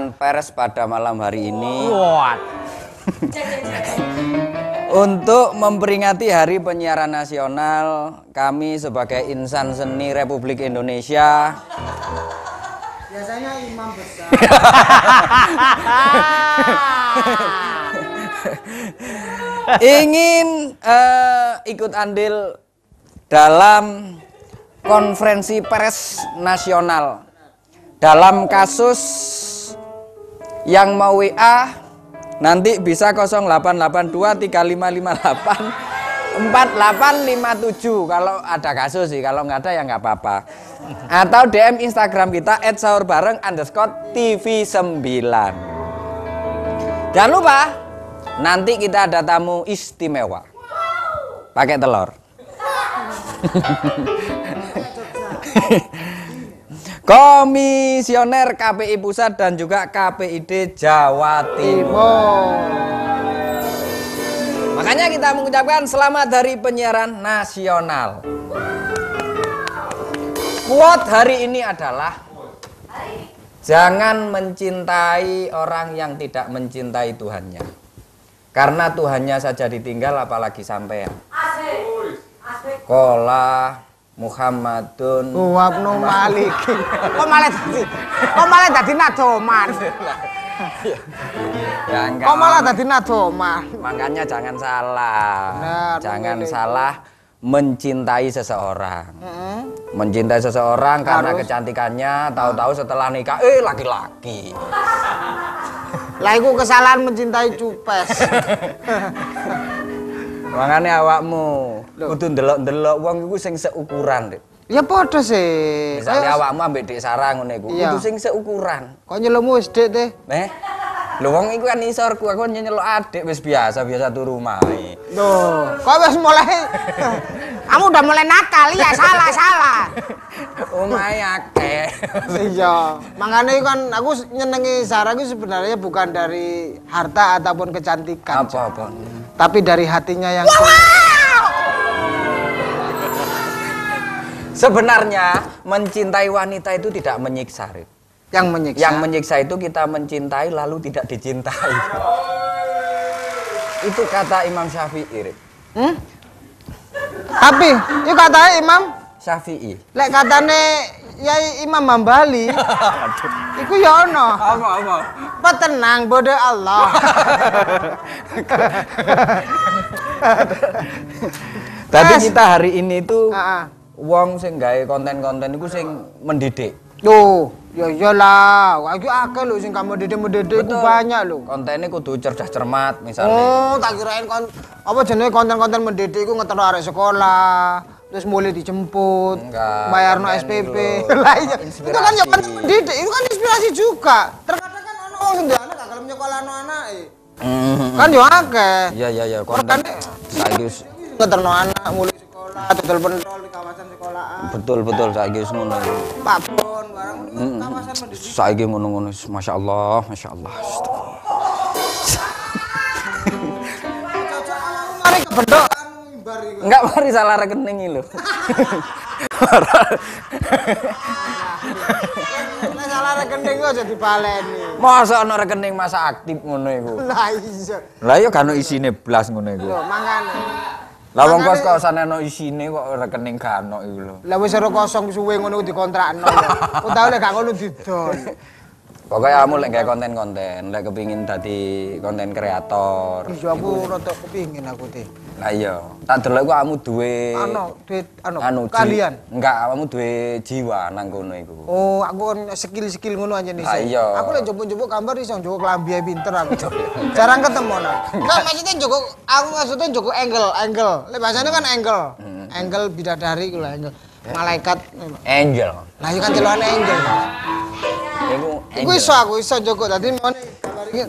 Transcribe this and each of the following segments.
Pers pada malam hari ini untuk memperingati Hari Penyiaran Nasional, kami sebagai insan seni Republik Indonesia biasanya imam besar ingin ikut andil dalam konferensi pers nasional dalam kasus yang mau WA nanti bisa 0882 3558 4857 kalau ada kasus sih, kalau nggak ada ya nggak apa-apa. Atau DM Instagram kita @sahurbareng_TV9. Jangan lupa nanti kita ada tamu istimewa pakai telur. Komisioner KPI Pusat dan juga KPID Jawa Timur. Makanya kita mengucapkan selamat Hari Penyiaran Nasional. Quote hari ini adalah jangan mencintai orang yang tidak mencintai Tuhannya. Karena Tuhannya saja ditinggal apalagi sampean. Kola Muhammadun Wabnu Malik. Kok malah dadi nadoman. Ya, Kok malah dadi nadoman. Makanya jangan salah. Benar, jangan benar. salah mencintai seseorang. Mencintai seseorang karena kecantikannya, tahu-tahu setelah nikah laki-laki. Lah iku kesalahan mencintai cupes. Makanya awakmu kudu ndelok-ndelok wong iku sing seukuran, Dik. Ya padha sih. Misalnya awakmu ambek Dik Sarah ngono iku, Iya. kudu sing seukuran. Kok nyelemu wis Dik teh? Lho wong iku kan isorku, aku nyelok adik wis biasa turu mae. Loh, kok wis mulai kamu udah mulai nakal ya, salah. Omahe akeh. Iya, makanya kan aku nyenengi Sarah itu sebenarnya bukan dari harta ataupun kecantikan. Apa? Tapi dari hatinya yang Sebenarnya mencintai wanita itu tidak menyiksa, Rik. yang menyiksa. Yang menyiksa itu kita mencintai lalu tidak dicintai. Itu kata Imam Syafi'i, Rik. Tapi, itu katanya Imam Syafi'i. lek katane Yai Imam Hambali. Iku ya ono. Apa? Petenang bodoh Allah. Tadi kita hari ini tuh Heeh. wong sing gawe konten-konten iku sing mendidik. Loh, ya iyalah. Wah, iki akeh lho sing kamu mendidik itu banyak lho. Kontennya kudu cerdas cermat misalnya. Oh, tak kirain apa jenenge konten-konten mendidik iku ngetero arek sekolah, terus mulai dijemput, Enggak, bayarno konten SPP. itu Lah iya, inspirasi. itu kan ya konten mendidik, itu kan inspirasi juga. Terkadang kan ono wong sing anak gak gelem nyekolahno anake. Kan yo akeh. Iya, konten. Saiki wis- Ngeterno anak mulai sekolah, dodol pentol di kawasan sekolahan. betul saiki wis ngono iku. Pak Bon, barang itu kawasan mendidik. Saiki ngono-ngono, masyaallah. Cocok awakmu mari kebendok mimbar iku. Enggak mari salah rekening iki lho. Nek salah rekening kok aja dibaleni. Masa ana rekening masa aktif ngono iku. Lah iya. Lah ya gak ono isine blas ngono iku. Lho, mangane. Lah wong kos-kosan ono isine kok rekening gak ono iku lho. Lah wis ora kosong suwe ngono dikontrakno. Kok tau lek gak ngono didol. Pokoknya kamu lek gawe konten-konten, lek kepingin dadi konten kreator. Iya aku rada kepingin aku teh. Lah iya, tak delok iku kamu duwe Duit kalian. kalian. Enggak, kamu duwe jiwa nang kono iku. Oh, aku kan skill ngono aja nih. Ah, iya. Aku lek njupuk-njupuk gambar iso njupuk klambi pinter aku. Jarang ketemu nah. Enggak maksudnya njupuk aku maksudnya njupuk angle. Lek bahasane kan angle. Angle bidadari ku lah angle. Malaikat. Angel. Lah iya kan celokane angel. Iku Iku aku iso njupuk dadi mon gambar iki.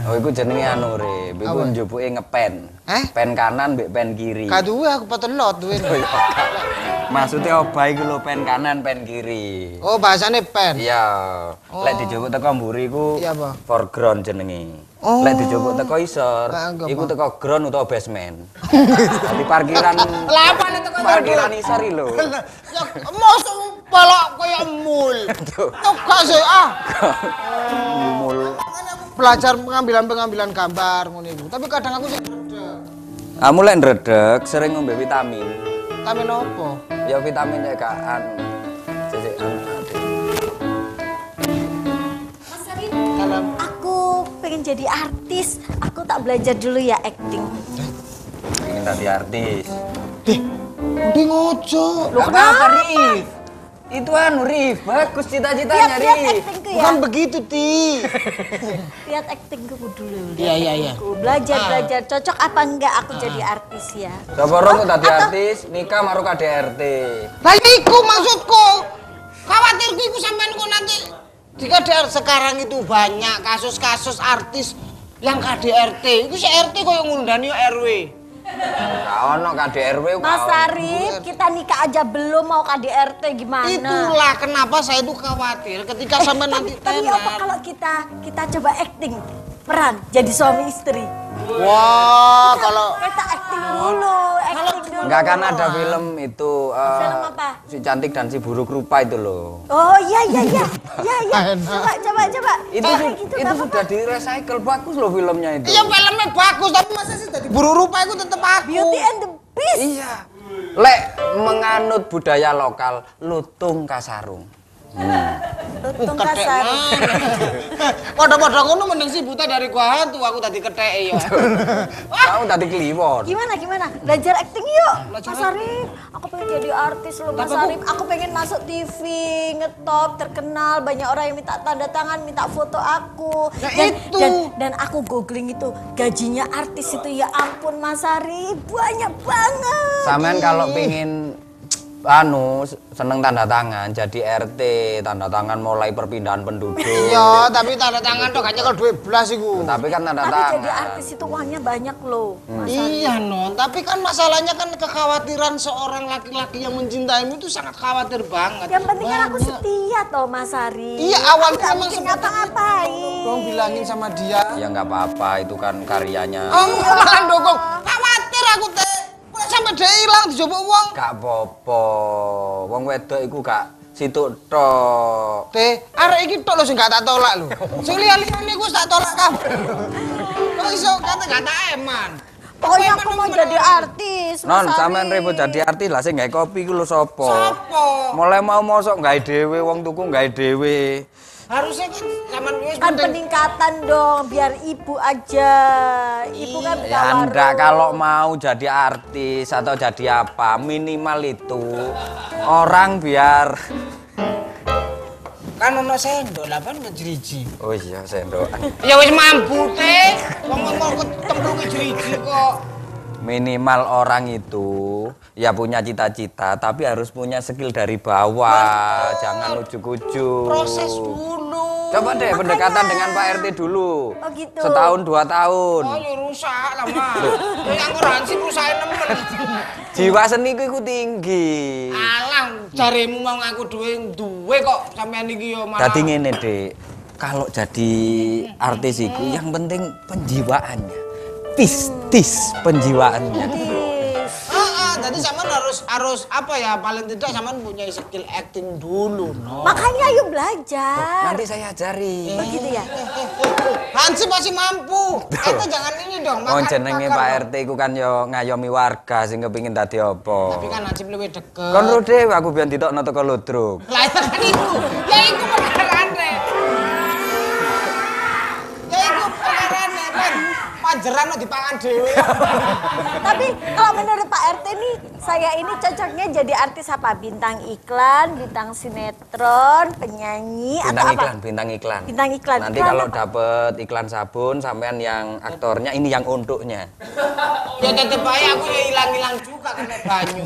Oh, iku jenenge anu Rip. Iku njupuke ngepen. Pen kanan mbek pen kiri. Gak duwe aku petelot duwe. Maksudnya obah iku lho, pen kanan, pen kiri. Oh, bahasane pen. Iya. Lek dijupuk teko mburi iku Iya, apa? foreground jenenge. Oh. Lek dijupuk teko isor, Enggak, iku Pak. teko ground utawa basement. Di parkiran Lah apane teko parkiran isor iki lho. Ya mosok balak kaya mul. Tukak sih ah. Mul. Belajar pengambilan gambar ngono iku. Tapi kadang aku sih Kamu lek ndredeg sering ngombe vitamin. vitamin opo? Ya vitamin cek anu. Cek Mas Arif, Dalam aku pengen jadi artis. Aku tak belajar dulu ya acting. ingin tadi artis. Ndi ngojo. Loh kenapa Rif? Itu anu Rif, bagus cita-citanya Lihat Rif. actingku ya. Bukan begitu, Ti. Lihat actingku dulu. Iya. Belajar. Cocok apa enggak aku jadi artis ya? Coba rong tadi artis, nikah maru KDRT. Lah iku maksudku. Khawatirku iku sampean kok nanti jika sekarang itu banyak kasus-kasus artis yang KDRT. Iku si RT koyo ngundani RW. Gak ono KDRW Mas Arif, kita nikah aja belum mau KDRT gimana? Itulah kenapa saya itu khawatir ketika sampean nanti Tapi apa tenar. kalau kita coba acting peran jadi suami istri? Wah, kalau Kita acting dulu. Enggak kan ada film itu Film apa? Si cantik dan si buruk rupa itu loh. Oh iya. Enak. Coba. Itu Gitu, itu nggak sudah di recycle bagus loh filmnya itu. iya filmnya bagus tapi masa sih tadi buru rupa itu tetep aku. Beauty and the Beast. Iya. Lek menganut budaya lokal lutung kasarung. Lutung kasar. Padha-padha ngono mending si buta dari gua hantu aku tadi ketheke ya. Kamu tadi kliwon. Gimana? Belajar acting yuk. Mas Arif, aku pengen jadi artis loh Mas Tapi aku- Arif. Aku pengen masuk TV, ngetop, terkenal. Banyak orang yang minta tanda tangan, minta foto aku. Nah, Dan- itu. Dan aku googling itu, gajinya artis itu ya ampun Mas Arif, banyak banget. Sampean kalau pingin seneng tanda tangan jadi RT, tanda tangan mulai perpindahan penduduk. Iya, tapi tanda tangan tok gak nyekel duit blas iku. Tapi kan tanda Tapi tangan. jadi artis itu uangnya banyak loh Mas Arif. Iya non, tapi kan masalahnya kan kekhawatiran seorang laki-laki yang mencintaimu itu sangat khawatir banget. Yang penting kan aku Banyak. setia toh Mas Arif. Iya, awalnya Aku nggak emang mungkin seperti ngapa-ngapain. Dong bilangin sama dia. Ya nggak apa-apa, itu kan karyanya. Malah dukung. Khawatir aku teh. Kok sampai dia hilang dicoba uang. Gak apa-apa. Wong wedok iku gak situk tok. Teh, arek iki tok lho sing gak tak tolak lho. Sing liya-liyane iku tak tolak kabeh. Kok iso kata-kata eman. Pokoknya aku mau jadi artis, Mas Non, Arif. sampean ribut jadi artis lah sing gawe kopi ku lho sapa? Sopo? Mulai mau mosok gawe dhewe, wong tuku gawe dhewe. Harusnya kan zaman wis Kan penting. peningkatan dong, biar ibu aja. Ibu kan buka Ya warung. ndak kalau mau jadi artis atau jadi apa, minimal itu orang biar Kan ono sendok lah kan ngejriji. oh iya sendokan. Ya wis mampu teh. Wong ngomong ketemu ngejriji kok. Minimal orang itu ya punya cita-cita tapi harus punya skill dari bawah, jangan ujuk-ujuk. Proses dulu. Coba deh pendekatan dengan Pak RT dulu. Oh gitu. Setahun 2 tahun. Oh ya rusak lah mah. Yang asuransi rusakin nemen. Jiwa seni ku iku tinggi. Alah, jarimu mau ngaku duwe kok sampean iki yo malah. Dadi ngene, Dik. Kalau jadi artis iku yang penting penjiwaannya. Tis penjiwaannya. Artis. Jadi sampean harus apa ya paling tidak sampean punya skill acting dulu, no. Makanya yuk belajar. Nanti saya ajari. Begitu ya. Hansi masih mampu. Kita jangan ini dong. Oh makan- jenenge makan Pak dong. RT iku kan yo ngayomi warga sing kepengin dadi apa. Tapi kan Hansip lebih deket. Kon ro dhewe aku biyen ditokno teko Ludruk. Lah itu kan itu. Ya itu perkarane. Ya itu perkarane kan. Panjeran lo dipangan dhewe. Tapi kalau menurut Pak RT nih, saya ini cocoknya jadi artis apa? Bintang iklan, bintang sinetron, penyanyi, Bintang atau iklan, apa? bintang iklan. Bintang iklan. Nanti Iklan kalau apa? dapet iklan sabun sampean yang aktornya ini yang untuknya. Ya tetep aja aku ya hilang-hilang juga kena banyu.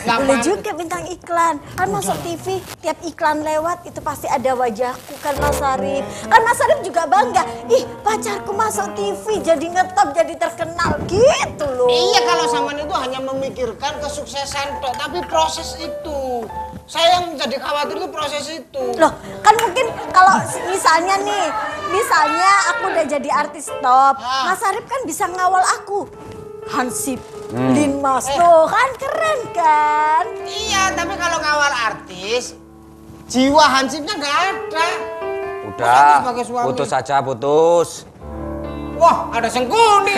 Boleh juga bintang iklan. Kan masuk TV, tiap iklan lewat itu pasti ada wajahku kan Mas Arif. Kan Mas Arif juga bangga. Ih, pacarku masuk TV jadi ngetop, jadi terkenal gitu loh. Iya kalau sampean itu hanya memikirkan kesuksesan tok, tapi proses itu. Saya yang jadi khawatir itu proses itu. Loh, kan mungkin kalau misalnya nih misalnya aku udah jadi artis top, Mas Arif kan bisa ngawal aku. Hansip, Lin Mas, tuh kan keren kan? Iya, tapi kalau ngawal artis, jiwa hansipnya nggak ada. Udah, putus saja, putus. Wah, ada sengkuni.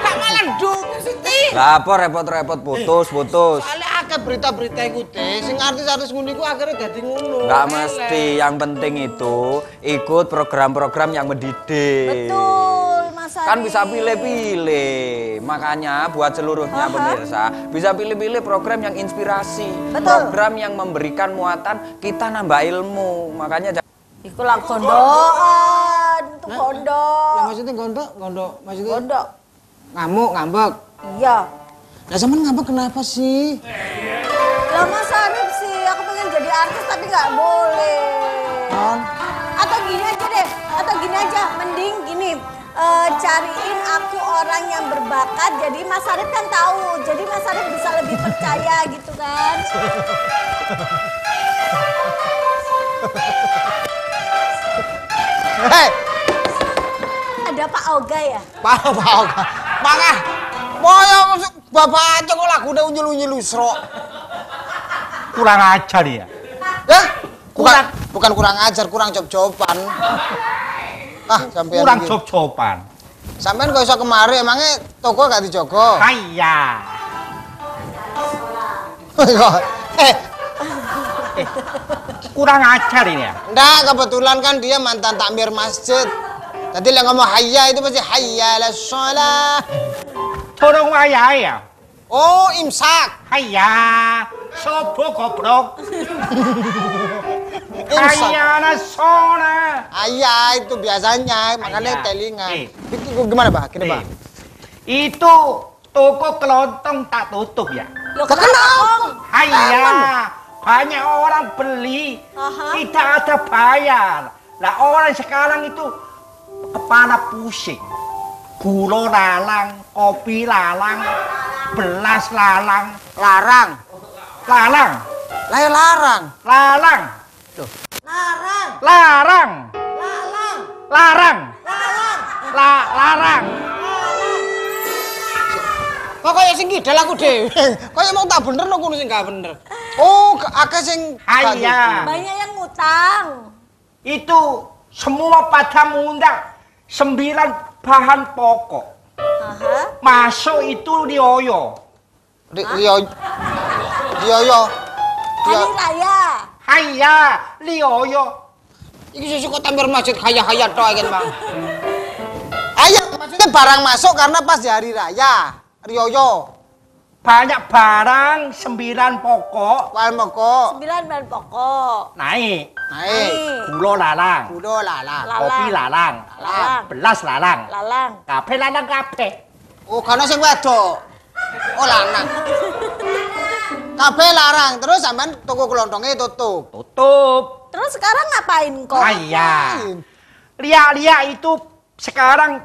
Kak malah dukung sih. Lah apa repot-repot putus. Soalnya akeh berita-berita iku deh, sing artis-artis ngono iku akhirnya dadi ngono. Nggak mesti, yang penting itu ikut program-program yang mendidik. Betul, Mas Arif. Kan bisa pilih-pilih. Makanya buat seluruhnya pemirsa, bisa pilih-pilih program yang inspirasi. Betul. Program yang memberikan muatan, kita nambah ilmu. Makanya Iku lah gondokan, itu gondok. Ya maksudnya gondok maksudnya Gondok. ngamuk, ngambek. Iya. Lah sampean ngambek kenapa sih? Lah Mas Arif sih, aku pengen jadi artis tapi nggak boleh. Atau gini aja deh, mending gini. Cariin aku orang yang berbakat, jadi Mas Arif kan tahu, jadi Mas Arif bisa lebih percaya gitu kan. Hei, Ada Pak Oga ya? Pak Oga. Mangah. Moyo bapak aja kok lagune unyil-unyil usro. Kurang ajar ya. Hah? Bukan kurang ajar, kurang job-joban. Ah, sampean Kurang iki. job-joban. Sampean kok iso kemari emangnya toko gak dijogo? Kaya. Kurang ajar ini ya. Nggak, kebetulan kan dia mantan takmir masjid. Tadi yang ngomong hayya itu pasti hayya ala sholah. Tolong kaya ya. Oh, imsak. Kaya. Sobo goblok. Imsak. Kaya nasona. Ayah itu biasanya, makanya Ayah. telinga. Eh. Gimana, Pak? Gini, Pak. Itu toko kelontong tak tutup ya. Loh, Kenapa? Hayya. Banyak orang beli. Aha. Tidak ada bayar. Lah orang sekarang itu kepala pusing. Gula lalang, kopi lalang, belas lalang, Larang. lalang, Lah ya larang. lalang, Larang. larang, Larang. larang, Larang. larang. Kok kaya sing kidal aku dhewe. Kaya mau tak bener kok sing gak bener. Oh, akeh sing gak gitu. Hayya. banyak yang ngutang. Itu semua pada mengundang 9 bahan pokok. Aha. Masuk itu dioyo. Lioyo. Hari raya. Hayya, lioyo. Iki sesuk kok tampil masjid hayya-hayya tok iki, Bang. Ayah, maksudnya barang masuk karena pas di hari raya. Rioyo. Banyak barang 9 pokok Wal moko. 9 bahan pokok. naik. Naik. Gula lalang, Kudo lalang. kopi lalang, Lalang. belas lalang, Lalang. kafe lalang kafe. Oh, karena sing wedok. Oh, lanang. Kabeh larang, terus sampean toko kelontongnya tutup. Tutup. Terus sekarang ngapain kok? Hayya. Lia-lia itu sekarang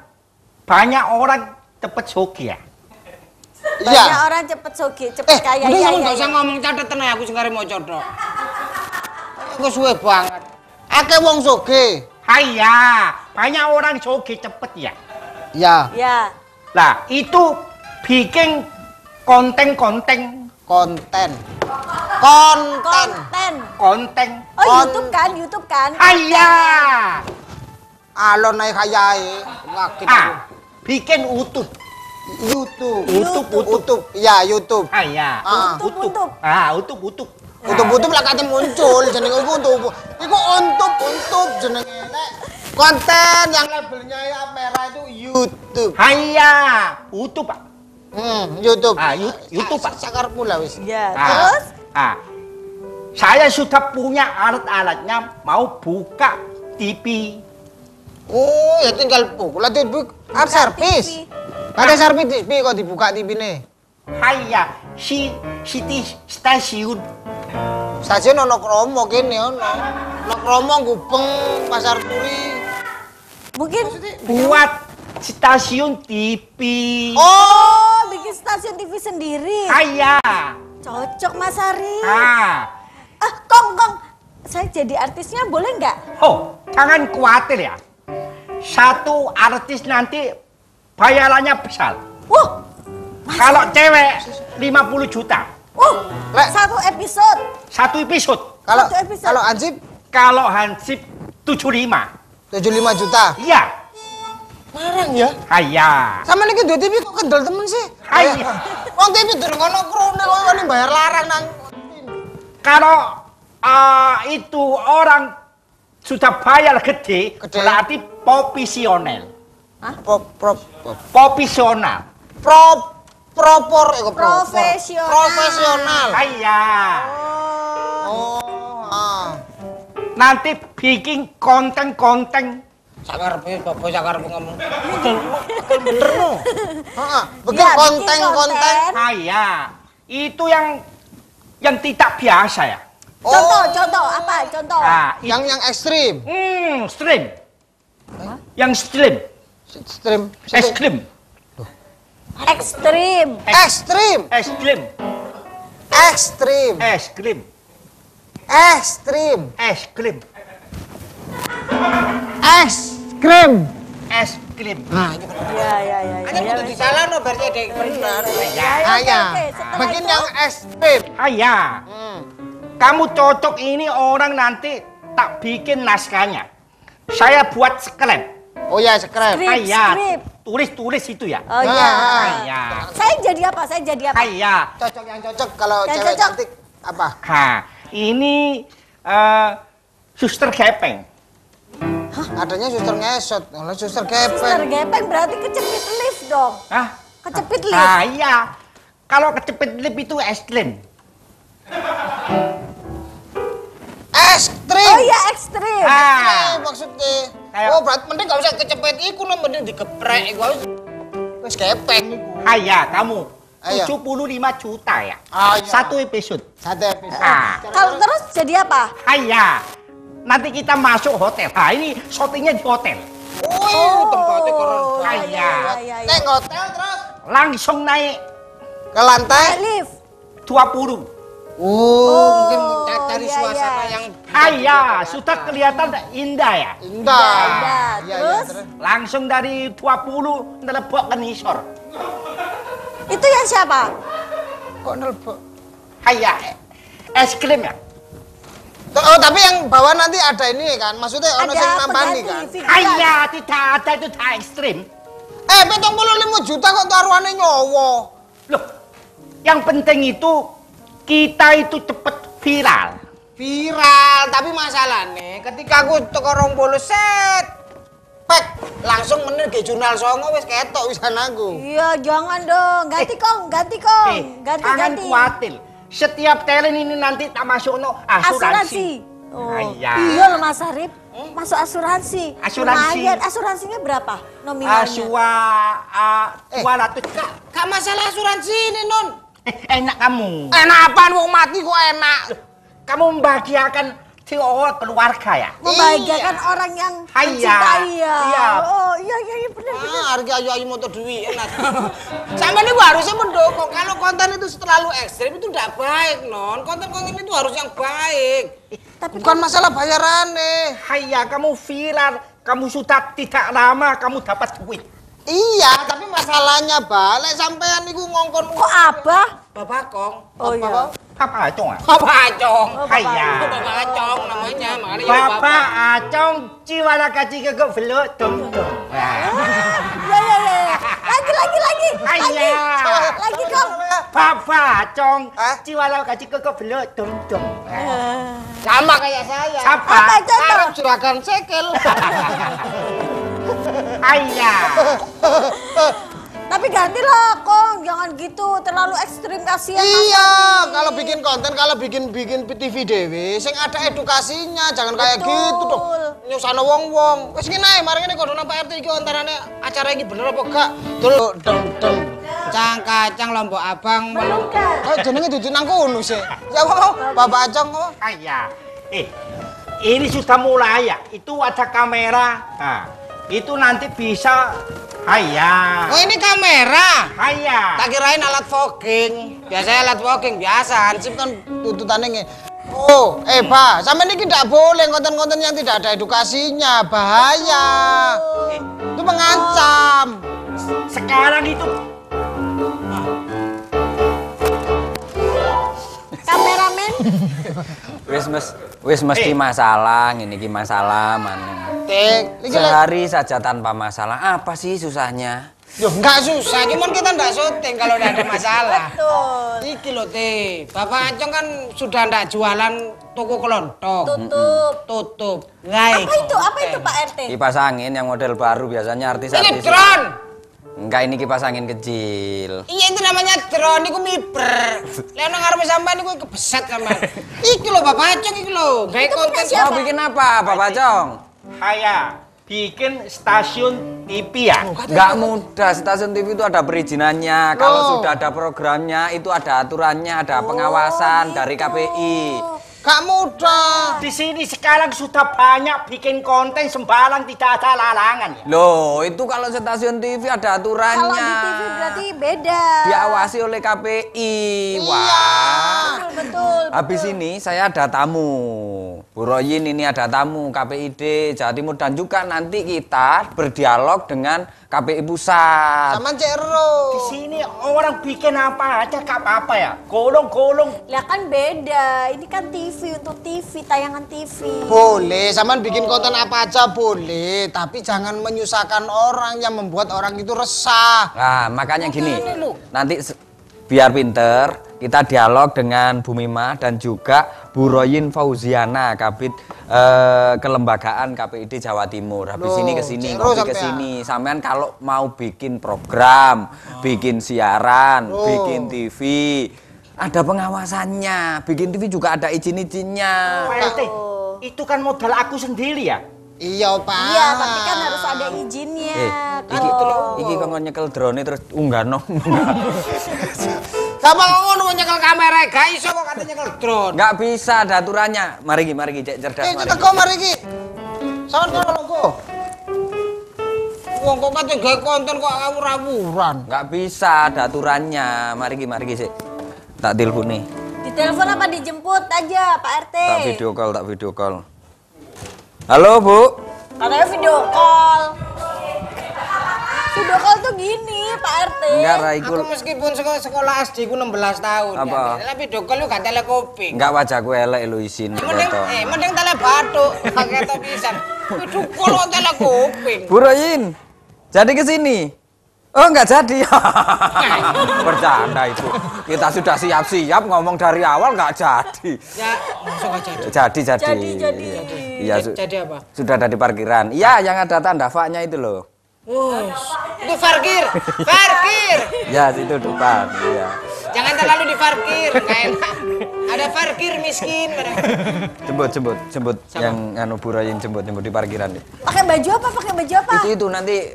banyak orang cepet sogi ya. Banyak Iya. orang cepet soge, cepet kaya. udah Iya, sampean iya, gak usah iya. ngomong catetan aku sing kare maca tok. Aku suwe banget. Akeh wong soge. Hayya, banyak orang sogi cepet ya. Iya. Ya. Lah, itu bikin konten-konten. Konten. Konten. Oh, YouTube kan? Hayya. Alon naik hayae. Ngakit aku. Bikin utuh. YouTube. Utup. Iya, YouTube. Hayya. Utup. Utup. Utup-utup lah kate muncul jenenge utup. Iku untup jenenge nek konten yang labelnya ya merah itu YouTube. Hayya. Utup, Pak. YouTube. YouTube, Pak. Sakarepmu lah wis. Ya, terus? Saya sudah punya alat-alatnya, mau buka TV. Oh, ya tinggal pukul lah TV. Apa servis? Ada servis TV kok dibuka TV-ne. Hayya, stasiun. Stasiun ono Kromo kene ono. Ono Kromo Gubeng Pasar Turi. Mungkin Buat stasiun TV. oh, bikin stasiun TV sendiri. Hayya. Cocok Mas Arif. Ah, Kong. saya jadi artisnya boleh nggak? Oh, jangan khawatir ya. Satu artis nanti bayarannya besar. Wah, Kalau cewek 50 juta. Lek. satu episode. Satu episode. Kalau Satu episode. kalau Ansip Kalau Hansip 75. 75 juta. Iya. Marang ya. Haya. Sama niki duwe TV kok kendel temen sih. Haya. Wong TV durung ono krone kok wani bayar larang nang. Kalau itu orang sudah bayar gede, Gede. berarti profesional. Profesional. Propor Profesional. Haya. Oh. Nanti bikin konten-konten. Sakarep bapak sakarep ngomong. Bener no. Heeh. Bikin Ya, bikin konten-konten. Haya. Itu yang tidak biasa ya. Contoh apa? Contoh. Nah, Yang ekstrim. stream. Yang stream. Ekstrim. Ekstrim. Ekstrim. Ekstrim. Ekstrim. Ekstrim. Ekstrim. Ekstrim. Ekstrim. Ekstrim. Ekstrim. Nah, itu bener. Ya. Kan kudu disalahno berarti dek bener. Ya. Hanya. oke. Setelah Bikin itu? yang ekstrim. Haya. Kamu cocok ini orang nanti tak bikin naskahnya. Saya buat skrip. Oh ya, skrip. Skrip. Haya. Tulis itu ya. Oh iya. Haya. Saya jadi apa? Haya. Cocok yang cocok kalau Yang cewek cocok. cantik apa? Ini suster gepeng. Adanya suster ngesot, kalau suster Suster gepeng. gepeng berarti kecepit lift dong. Hah? Kecepit lift. Iya. Kalau kecepit lip itu ekstrim. Ekstrim. Oh iya ekstrim. Ekstrim maksudnya. Kayak- Oh, berarti mending gak usah kecepet iku lah, mending digeprek iku. Wis gepeng iku. Haya, kamu. Ayo. 75 juta ya. Ayo. Satu episode. Satu episode. Ah. Kalau terus jadi apa? Haya. Nanti kita masuk hotel. Nah, ini syutingnya di hotel. Oh, tempatnya keren. Haya. iya. Nek hotel terus Langsung naik ke lantai. Lift. 20. Mungkin cari iya, suasana iya. yang Haya, sudah kelihatan indah ya. indah. Indah. Iya, Terus? terus. Langsung dari 20 nelebok ke nisor. Itu yang siapa? Kok nelpok? Haya. Es krim ya. Oh, tapi yang bawah nanti ada ini kan, maksudnya ono sing Ada nambani kan. pengganti figuran. Haya, tidak ada itu tak ekstrim. 75 juta kok taruhannya nyowo. Loh, yang penting itu kita itu cepet viral. Viral, tapi masalahnya ketika aku teko 20 set pek langsung menir ke jurnal songo wis ketok wisan aku. Iya, jangan dong. Ganti kong. Ganti. Jangan khawatir. Setiap talent ini nanti tak masuk no asuransi. Oh. Iya. Iya loh Mas Arif. Masuk asuransi. Asuransi. Lumayan. Asuransinya berapa nominalnya? Asua 200 kak. Gak masalah asuransi ini, Non. Enak kamu. Enak apaan wong mati kok enak. Kamu membahagiakan keluarga ya. Membahagiakan Iya. orang yang Iya. mencintai ya. Iya. Oh, iya benar. Harga ayu-ayu motor duit enak. Sama ini harusnya mendukung. Kalau konten itu terlalu ekstrim itu tidak baik, Non. Konten-konten itu harus yang baik. Tapi Bukan masalah bayarannya. Haya, kamu viral. Kamu sudah tidak lama kamu dapat duit. Iya, tapi masalahnya balik sampean niku ngongkon kok Abah? Babakong. Oh iya. Apa acong ah? Bapak Acong. Oh, Haya. Itu Bapak Acong namanya, makanya jadi Bapak acong ciwala kaci kegok belok dong. Ya. Lagi. Haya. Lagi kong. Bapak acong Hah? ciwala kaci kegok belok dong. Sama kayak saya. Siapa? Apa contoh? Arab juragan sekel. Haya. Tapi gantilah kong, jangan gitu, terlalu ekstrim kasihan. Iya, Mas kalau Adi. bikin konten, kalau bikin TV dewe, sing ada edukasinya, jangan kayak Betul. gitu dong. Nyusana wong-wong. Wis ngene ae, mari ngene kodone Pak RT iki antarane acara iki bener apa gak? Dul dong. Cang-kacang lombok abang Melungker. Oh, jenenge dudu nang kono sih. Ya mau, Bapak Acong kok. Haya. Ini sudah mulai ya. Itu ada kamera. Nah, itu nanti bisa. Haya. Oh, ini kamera. Haya. Tak kirain alat fogging. Biasanya alat fogging biasa, Hansip kan tututannya ngene. Oh, Pak, sampai ini tidak boleh konten-konten yang tidak ada edukasinya, bahaya. Itu mengancam. Sekarang itu Kameramen. Wis mesti masalah, ini ki masalah mana. Sehari saja tanpa masalah, apa sih susahnya? Yo, enggak susah, cuman kita enggak syuting kalau udah ada masalah. Betul. Iki loh, Bapak Acong kan sudah enggak jualan toko kelontong. Tutup. Baik. Apa itu Pak RT? Kipas angin yang model baru biasanya Ini artis-artis. drone. Enggak, ini kipas angin kecil. Iya itu namanya drone, iku miber. Lah nang ngarepe sampean iku kebeset sampean. Iki lho Bapak Acong iki lho, gawe konten. Mau bikin apa, Bapak Cong? saya bikin stasiun TV ya. Nggak mudah, stasiun TV itu ada perizinannya. Kalau sudah ada programnya, itu ada aturannya, ada pengawasan dari KPI. Gak mudah. Di sini sekarang sudah banyak bikin konten sembarang tidak ada larangan ya. Loh, itu kalau stasiun TV ada aturannya. Kalau di TV berarti beda. Diawasi oleh KPI. Wah. Betul. Habis ini saya ada tamu. Bu Royin ini ada tamu KPID Jawa Timur dan juga nanti kita berdialog dengan KPI Pusat. Sama Cero. Di sini orang bikin apa aja gak apa-apa ya. Golong-golong. Lah kan beda. Ini kan TV untuk TV, tayangan TV. Boleh, sampean bikin konten apa aja boleh, tapi jangan menyusahkan orang yang membuat orang itu resah. Nah, makanya gini. Nanti biar pinter, kita dialog dengan Bu Mima dan juga Bu Royin Fauziana, Kabid Kelembagaan KPID Jawa Timur. Habis Loh, ini ke sini, Cero ngopi ke sini. Sampean kalau mau bikin program, bikin siaran, bikin TV, ada pengawasannya. Bikin TV juga ada izin-izinnya. Pak RT, itu kan modal aku sendiri ya. Iya, Pak. Iya, tapi kan harus ada izinnya. Iki kok nyekel drone terus unggahno. Sama ngono nyekel kamera, gak iso kok katanya nyekel drone. Nggak bisa, ada aturannya. Mari cek cerdas. Itu teko mari iki. Sawan kono lho. Wong kok kate gawe konten kok ngawur-awuran. Nggak bisa, ada aturannya. Mari sik. Tak telepon nih. Ditelepon apa dijemput aja Pak RT? Tak video call. Halo, Bu. Katanya video call. Video call tuh gini Pak RT. Enggak, Raiku. Aku meskipun sekolah SD ku 16 tahun. Apa? Tapi video call lu gak telekoping. Enggak, wajahku elek lu isin. Mending tele batuk, pakai to pisan. Video call kok telekoping. Bu Royin, jadi ke sini? Oh, enggak jadi. Bercanda itu. Kita sudah siap-siap ngomong dari awal enggak jadi. Ya, masuk aja. Jadi. Jadi. Iya, Jadi apa? sudah ada di parkiran. Iya, yang ada tanda faknya itu loh. Itu parkir. Ya, itu depan. Iya. Jangan terlalu diparkir, gak enak. Ada parkir miskin. Jemput yang anu Bu Royin jemput di parkiran. Pakai baju apa? Itu nanti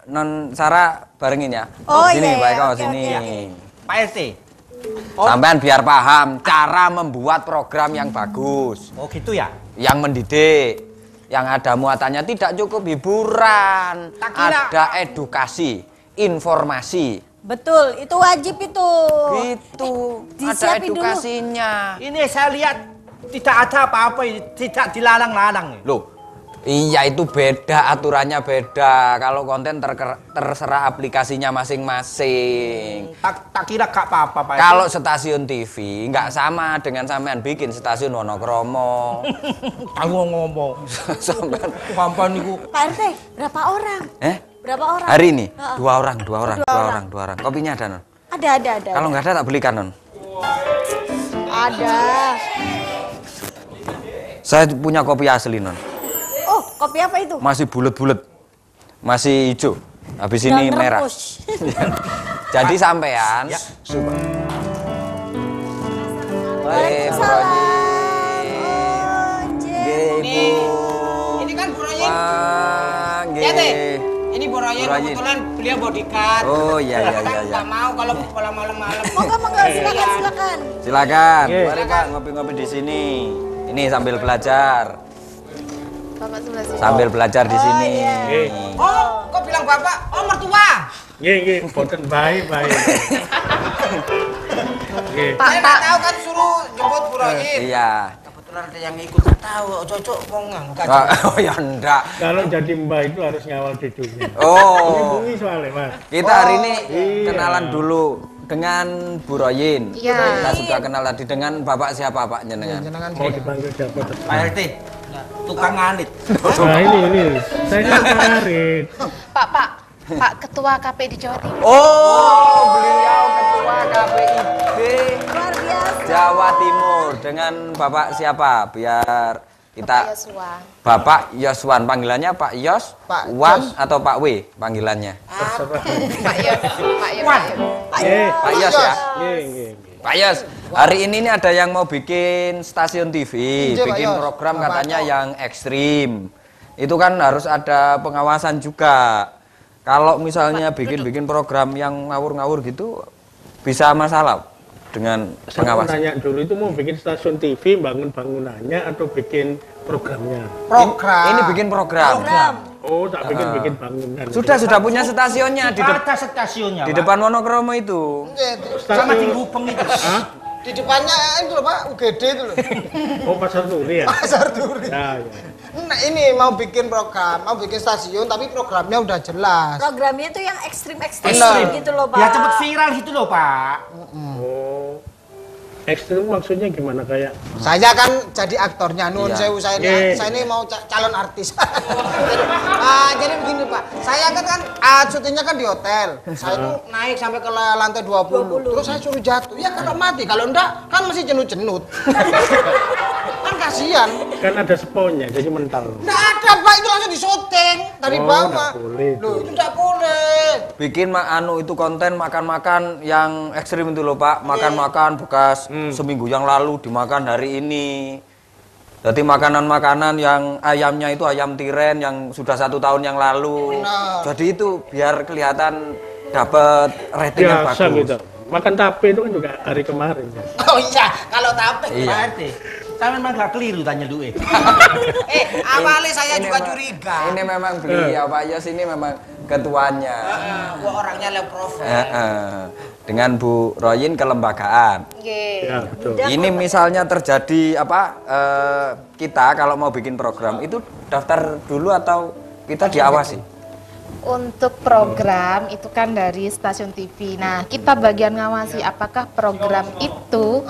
Non Sarah barengin ya. Oh, sini, iya, Pak Eko, oke, sini. oke. Pak RT. Sampean biar paham cara membuat program yang bagus, Oh gitu ya. yang mendidik, yang ada muatannya tidak cukup hiburan, ada edukasi, informasi. Betul, itu wajib itu. Gitu, ada Disiapin dulu. edukasinya. Ini saya lihat tidak ada apa-apa, tidak dilarang-larang. Loh, iya itu beda, aturannya beda. Kalau konten terserah aplikasinya masing-masing. Tak kira gak apa-apa Pak RT. Kalau stasiun TV nggak sama dengan sampean bikin stasiun Wonokromo. Aku ngomong. Sampean Kapan niku? Pak RT, berapa orang? Berapa orang? Hari ini Heeh. dua orang. Kopinya ada, Non? Ada. Kalau nggak ada tak belikan, Non. Ada. Saya punya kopi asli, Non. Oh, kopi apa itu? Masih bulat-bulat. Masih hijau. Habis ini Daun merah. rebus. Jadi sampean Ya. Waalaikumsalam. Ini kan Bu Royin. Ya, Teh. Ini Bu Royin, Bu Royin. kebetulan beliau bodyguard. Oh, iya. Nggak mau kalau malam-malam. Monggo, silakan. Silakan. Oke. Mari Pak ngopi-ngopi di sini. Ini sambil belajar. Bapak sebelah sini. Sambil belajar di sini. Oh, kok bilang bapak? Oh, mertua. Nggih, boten baik. Saya nggak tahu kan suruh jemput Bu Royin. Iya. Kebetulan ada yang ikut, nggak tahu. Cocok mau ngangkat. Oh ya enggak. Kalau jadi mbak itu harus ngawal cucunya. Oh. Ini soalnya mas. Kita hari ini Iya. kenalan dulu dengan Bu Royin. Iya. Kita sudah kenal tadi dengan Bapak siapa Pak jenengan? Jenengan Mau dipanggil siapa? Pak RT, tukang ngalit. Nah ini. Saya kan kemarin. Pak Ketua KPI di Jawa Timur. Oh, beliau Ketua KPID Luar biasa. Jawa Timur dengan Bapak siapa? Biar kita Yosua. Bapak Yoswan, panggilannya Pak Yos, Pak Wan Yos. atau Pak W panggilannya? Pak Yos. Pak Yos ya. Iya. Pak Yos, hari ini nih ada yang mau bikin stasiun TV, Iya, Pak bikin Yos. program Bapak katanya Yos. yang ekstrim. Itu kan harus ada pengawasan juga. Kalau misalnya bikin program yang ngawur-ngawur gitu, bisa masalah dengan Saya mau pengawasan. tanya dulu itu mau bikin stasiun TV, bangun bangunannya atau bikin programnya? Program. Ini bikin program. Oh, tak bikin bangunan. Sudah punya stasiunnya Ada stasiunnya, di Pak. depan Wonokromo itu. Sama di Gupeng itu. Di depannya itu loh Pak, UGD itu loh. Oh, Pasar Turi ya? Pasar Duri. Ya. Nah ini mau bikin program, mau bikin stasiun, tapi programnya udah jelas. Programnya itu yang ekstrim-ekstrim Benar. gitu loh, Pak. Biar cepet viral gitu loh, Pak. Oh. Ekstrim maksudnya gimana kayak? Saya kan jadi aktornya, nun Iya. sewu saya ini mau calon artis. Jadi begini Pak, saya kan syutingnya kan di hotel. Saya itu naik sampai ke lantai 20. Terus saya suruh jatuh. Ya kalau mati, kalau enggak kan masih jenut-jenut. Kan kasihan. Kan ada sponnya, jadi mental. Enggak ada Pak, itu langsung disyuting dari Oh, bawah. nggak boleh itu. Loh, itu enggak boleh. Bikin itu konten makan-makan yang ekstrim itu loh Pak, makan-makan bekas seminggu yang lalu dimakan hari ini. Jadi makanan-makanan yang ayamnya itu ayam tiren yang sudah 1 tahun yang lalu. Benar. Jadi itu biar kelihatan dapat rating yang Biasa bagus. gitu. Makan tape itu kan juga hari kemarin. Ya. Oh iya, kalau tape. Iya. Pak RT, saya memang gak keliru tanya duit. Awalnya saya Ini juga memang- curiga. Ini memang beliau Pak Yos ini memang ketuanya. Wah, orangnya low profile. Dengan Bu Royin kelembagaan. Ya, betul. Ini misalnya terjadi kita kalau mau bikin program itu daftar dulu atau kita diawasi? Untuk program itu kan dari stasiun TV. Nah, kita bagian ngawasi apakah program itu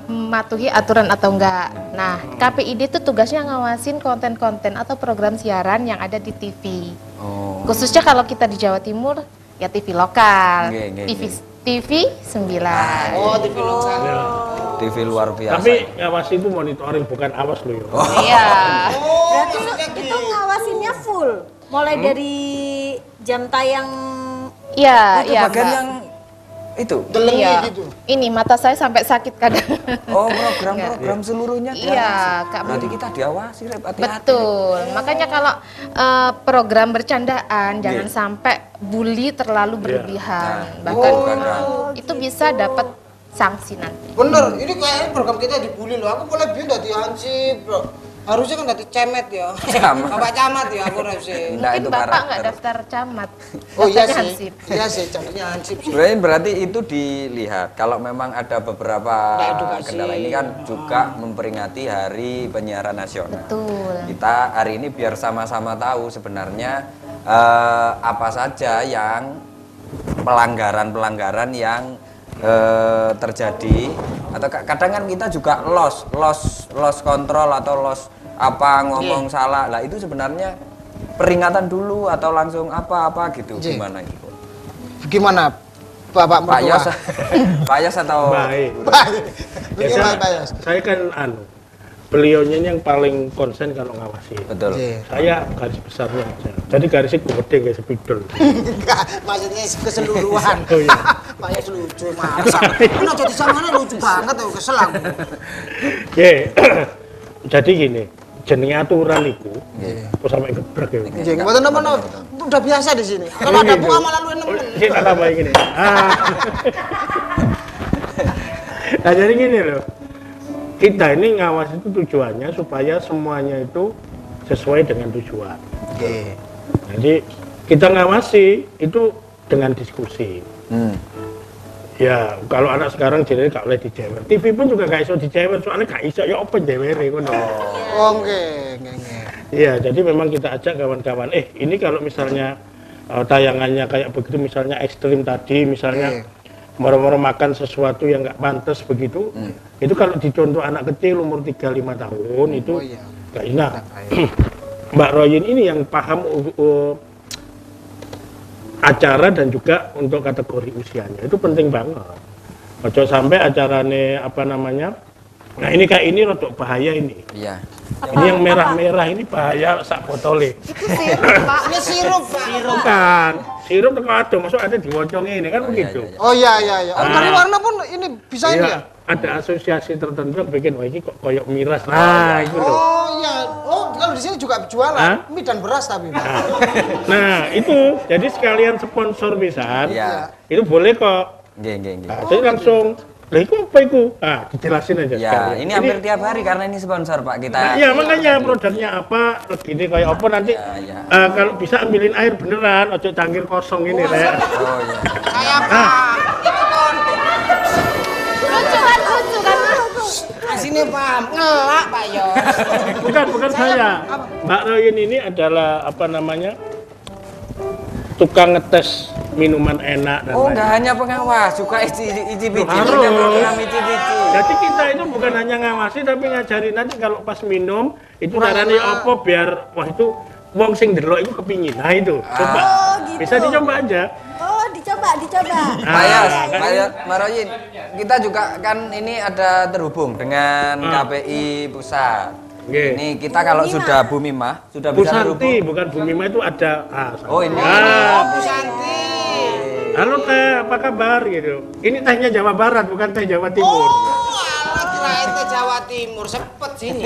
mematuhi aturan atau enggak. Nah, KPID itu tugasnya ngawasin konten-konten atau program siaran yang ada di TV. Oh. Khususnya kalau kita di Jawa Timur, ya TV lokal, Nggih, TV 9. Oh, TV lokal. TV luar biasa. Tapi ngawasi itu monitoring bukan awas loh ya. Iya. Berarti itu ngawasinnya full. Mulai dari jam tayang. Iya, itu iya. bagian Mbak. yang itu. Delengi Iya. gitu. Ini mata saya sampai sakit kadang. Oh, program-program seluruhnya Iya, diawasi. Kak. Berarti kita diawasi, Rep. Hati-hati. Betul. Makanya kalau program bercandaan jangan sampai bully terlalu berlebihan. Nah, Bahkan bukan. itu bisa dapat sanksi nanti. Bener, ini kayak program kita dibully loh. Aku boleh biar dari hansip, bro. Harusnya kan dari cemet ya. Camat. Bapak camat ya, aku harusnya. Nah, Mungkin itu Bapak nggak karakter. daftar camat. Oh iya Daftarnya sih, Hansip. iya sih, jadinya hansip sih. Berarti itu dilihat kalau memang ada beberapa Nah, edukasi. kendala ini kan juga memperingati Hari Penyiaran Nasional. Betul. Kita hari ini biar sama-sama tahu sebenarnya apa saja yang pelanggaran-pelanggaran yang terjadi atau kadang kan kita juga loss control atau loss ngomong salah lah itu sebenarnya peringatan dulu atau langsung apa gitu Iya. gimana itu Gimana Bapak Pak mertua? Yos Pak Yos atau Baik. Baik. Ya, Bagaimana Pak Yos? saya kan beliaunya ini yang paling konsen kalau ngawasi. betul Iya. Saya garis besarnya aja. Jadi garisnya gede kayak sepidol. Enggak, maksudnya keseluruhan. Oh, iya. Pak Yos lucu, masa. Ini jadi samanya lucu banget tuh, kesel aku. Ya, jadi gini, jenenge aturan itu, kok sampai gebrak ya. Jeng, mboten napa udah biasa di sini. Kalau ada bunga malah lu nemen. Ini tak tambah gini. Nah jadi gini loh, kita ini ngawas itu tujuannya supaya semuanya itu sesuai dengan tujuan. Oke. Jadi kita ngawasi itu dengan diskusi. Ya, kalau anak sekarang jadi gak boleh dijewer. TV pun juga gak iso dijewer, soalnya gak iso ya open jewere ngono. Oh, nggih. Iya, jadi memang kita ajak kawan-kawan, ini kalau misalnya tayangannya kayak begitu, misalnya ekstrim tadi, misalnya moro-moro makan sesuatu yang nggak pantas begitu, itu kalau dicontoh anak kecil umur 3-5 tahun itu nggak enak. Mbak Royin ini yang paham acara dan juga untuk kategori usianya, itu penting banget. Ojo sampai acarane apa namanya, nah ini kayak ini rodok bahaya ini. Iya. Ini yang merah-merah ini bahaya sak botole. Itu sirup, Pak. Ini sirup, Pak. Bukan, sirup teko ada, masuk ada diwocong ini kan begitu. Oh iya. Oh, dari warna pun ini bisa ini ya? Ada asosiasi tertentu yang bikin, wah ini kok koyok miras. Nah, itu loh. Oh iya. Oh, kalau di sini juga jualan mie dan beras tapi. Nah, itu jadi sekalian sponsor pisan. Iya. Itu boleh kok. Nggih. Nah, jadi langsung, lah itu apa itu? Ah, dijelasin aja Ya, sekalian. ini hampir tiap hari karena ini sponsor Pak kita. Nah, iya makanya produknya apa, gini kayak apa nanti. Ya. Kalau bisa ambilin air beneran, ojo cangkir kosong ini, Rek. Oh iya. Kayak apa? Lucu kan, Di sini paham. Ngelak, Pak Yos. Bukan saya. Mbak Royin ini adalah apa namanya? Tukang ngetes minuman enak dan Oh, lain. nggak hanya pengawas, juga icip-icip. Harus. Program icip-icip. Jadi kita itu bukan hanya ngawasi tapi ngajarin nanti kalau pas minum itu caranya apa biar wah itu wong sing delok itu kepingin. Nah itu. Coba. gitu. Bisa dicoba aja. Oh, dicoba. Pak Yos, kan Pak Yos, Maroyin, kita juga kan ini ada terhubung dengan KPI Pusat. Oke. Ini kita kalau sudah Bu Mimah, sudah bisa Bu Santi, terhubung. bukan Bu Mima itu ada. Oh ini. Bu Santi. Halo Teh, apa kabar gitu. Ini tehnya Jawa Barat bukan teh Jawa Timur. Oh, alah kirain ke Jawa Timur. Sepet sini.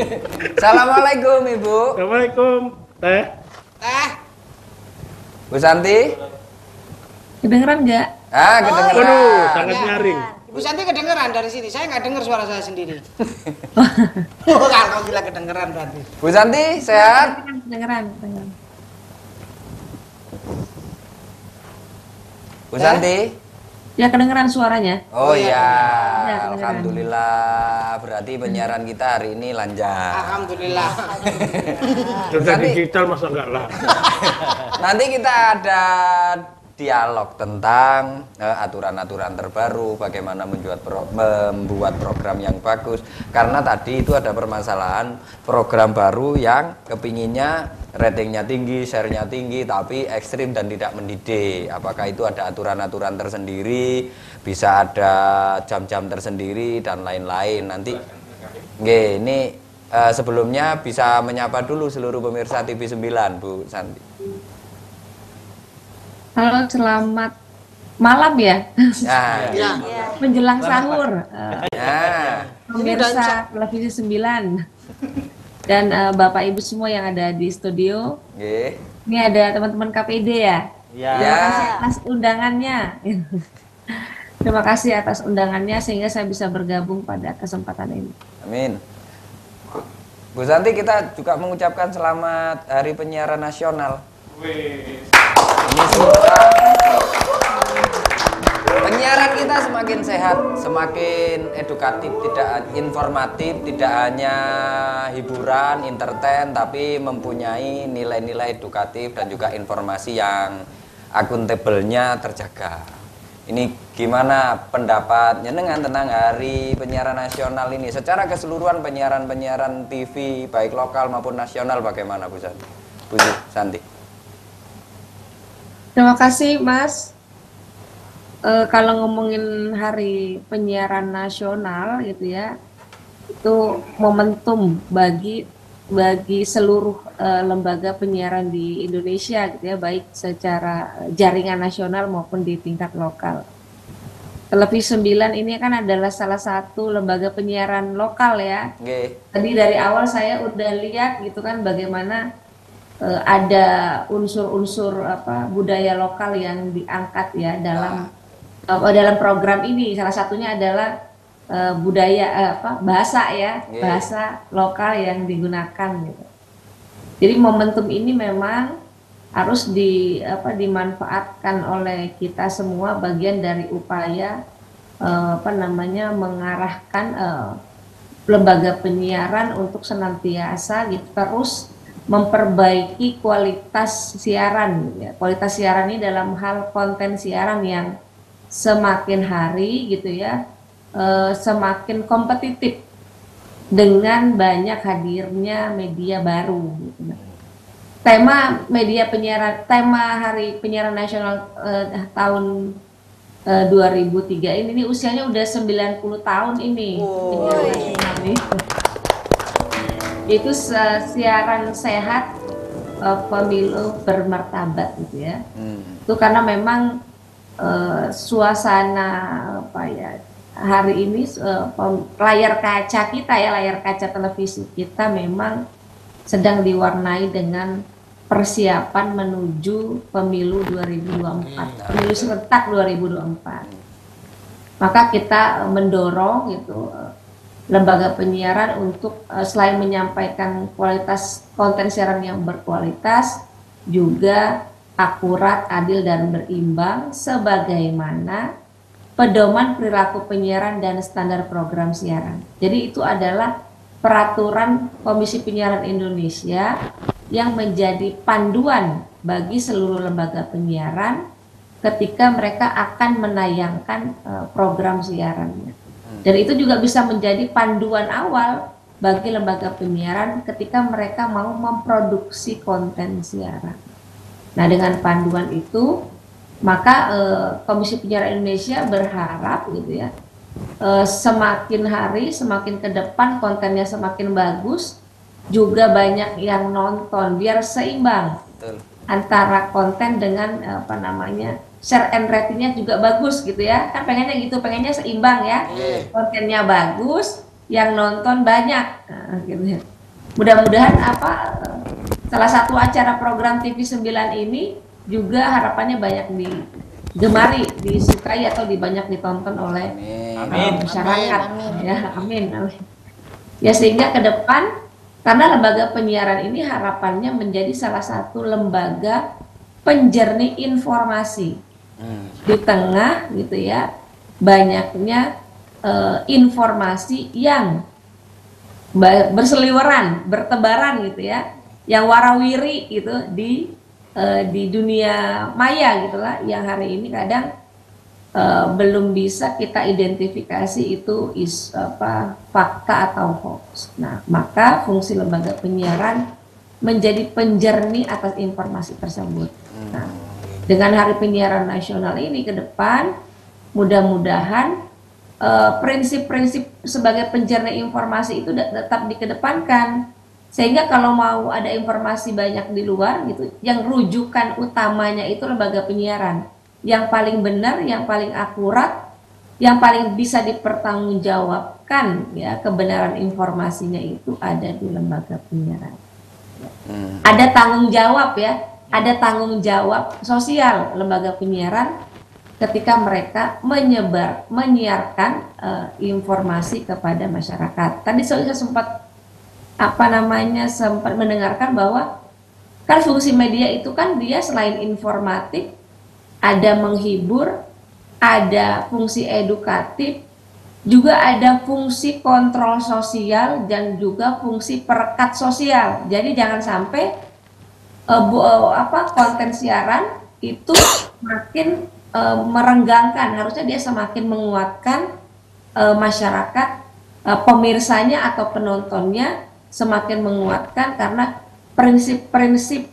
Assalamualaikum Ibu. Assalamualaikum Teh. Bu Santi. Kedengeran nggak? Ah, kedengeran. Waduh, sangat nyaring. Bu Santi kedengeran dari sini. Saya nggak dengar suara saya sendiri. Oh, kalau gila kedengeran berarti. Bu Santi, sehat? Kedengeran. Bu Santi? Ya kedengeran suaranya. Oh iya, Ya, kedengeran. alhamdulillah. Berarti penyiaran kita hari ini lancar. Alhamdulillah. Sudah Santi. digital masa enggak lah. Nanti kita ada dialog tentang aturan-aturan terbaru, bagaimana membuat program yang bagus. Karena tadi itu ada permasalahan program baru yang kepinginnya ratingnya tinggi, share-nya tinggi, tapi ekstrim dan tidak mendidik. Apakah itu ada aturan-aturan tersendiri, bisa ada jam-jam tersendiri dan lain-lain. Nanti, ini sebelumnya bisa menyapa dulu seluruh pemirsa TV 9, Bu Santi. Halo, selamat malam ya. Nah, Ya. Menjelang sahur. nah. Pemirsa Televisi 9. Dan Bapak Ibu semua yang ada di studio. Nggih. Ini ada teman-teman KPD ya. Ya. Terima kasih atas undangannya. Terima kasih atas undangannya sehingga saya bisa bergabung pada kesempatan ini. Amin. Bu Santi, kita juga mengucapkan selamat Hari Penyiaran Nasional. Ini semoga penyiaran kita semakin sehat, semakin edukatif, tidak informatif, tidak hanya hiburan, entertain, tapi mempunyai nilai-nilai edukatif dan juga informasi yang akuntabelnya terjaga. Ini gimana pendapat nyenengan tentang Hari Penyiaran Nasional ini? Secara keseluruhan penyiaran TV baik lokal maupun nasional bagaimana Bu Santi? Bu Santi. Terima kasih Mas. Kalau ngomongin Hari Penyiaran Nasional gitu ya, itu momentum bagi seluruh lembaga penyiaran di Indonesia gitu ya, baik secara jaringan nasional maupun di tingkat lokal. Televisi 9 ini kan adalah salah satu lembaga penyiaran lokal ya. Nggih. Tadi dari awal saya udah lihat gitu kan bagaimana ada unsur-unsur budaya lokal yang diangkat ya dalam program ini. Salah satunya adalah budaya bahasa ya, bahasa lokal yang digunakan gitu. Jadi momentum ini memang harus dimanfaatkan oleh kita semua, bagian dari upaya mengarahkan lembaga penyiaran untuk senantiasa gitu terus memperbaiki kualitas siaran gitu ya. Kualitas siaran ini dalam hal konten siaran yang semakin hari gitu ya semakin kompetitif dengan banyak hadirnya media baru gitu. Tema Hari Penyiaran Nasional tahun 2003 ini usianya udah 90 tahun ini. Itu siaran sehat, pemilu bermartabat gitu ya. Itu karena memang suasana hari ini layar kaca kita ya, layar kaca televisi kita memang sedang diwarnai dengan persiapan menuju pemilu 2024, pemilu serentak 2024. Maka kita mendorong gitu lembaga penyiaran untuk selain menyampaikan kualitas konten siaran yang berkualitas, juga akurat, adil dan berimbang sebagaimana pedoman perilaku penyiaran dan standar program siaran. Jadi itu adalah peraturan Komisi Penyiaran Indonesia yang menjadi panduan bagi seluruh lembaga penyiaran ketika mereka akan menayangkan program siarannya. Dan itu juga bisa menjadi panduan awal bagi lembaga penyiaran ketika mereka mau memproduksi konten siaran. Nah, dengan panduan itu, maka Komisi Penyiaran Indonesia berharap gitu ya, semakin hari, semakin ke depan kontennya semakin bagus, juga banyak yang nonton biar seimbang. Betul. Antara konten dengan share and ratingnya juga bagus gitu ya, kan pengennya gitu, pengennya seimbang ya. Kontennya bagus, yang nonton banyak, gitu ya. Mudah-mudahan salah satu acara program TV 9 ini juga harapannya banyak digemari, disukai atau banyak ditonton oleh masyarakat. Ya, amin. Ya, sehingga ke depan karena lembaga penyiaran ini harapannya menjadi salah satu lembaga penjernih informasi di tengah gitu ya banyaknya informasi yang berseliweran, bertebaran gitu ya, yang warawiri gitu di dunia maya gitulah, yang hari ini kadang belum bisa kita identifikasi itu fakta atau hoax. Nah, maka fungsi lembaga penyiaran menjadi penjernih atas informasi tersebut. Nah, dengan Hari Penyiaran Nasional ini ke depan, mudah-mudahan prinsip-prinsip sebagai penjernih informasi itu tetap dikedepankan. Sehingga kalau mau ada informasi banyak di luar gitu, yang rujukan utamanya itu lembaga penyiaran. Yang paling benar, yang paling akurat, yang paling bisa dipertanggungjawabkan ya kebenaran informasinya itu ada di lembaga penyiaran. Ada tanggung jawab ya, ada tanggung jawab sosial lembaga penyiaran ketika mereka menyiarkan informasi kepada masyarakat. Tadi saya sempat sempat mendengarkan bahwa kan fungsi media itu kan dia selain informatif, ada menghibur, ada fungsi edukatif, juga ada fungsi kontrol sosial dan juga fungsi perekat sosial. Jadi jangan sampai konten siaran itu makin merenggangkan, harusnya dia semakin menguatkan masyarakat, pemirsanya atau penontonnya semakin menguatkan karena prinsip-prinsip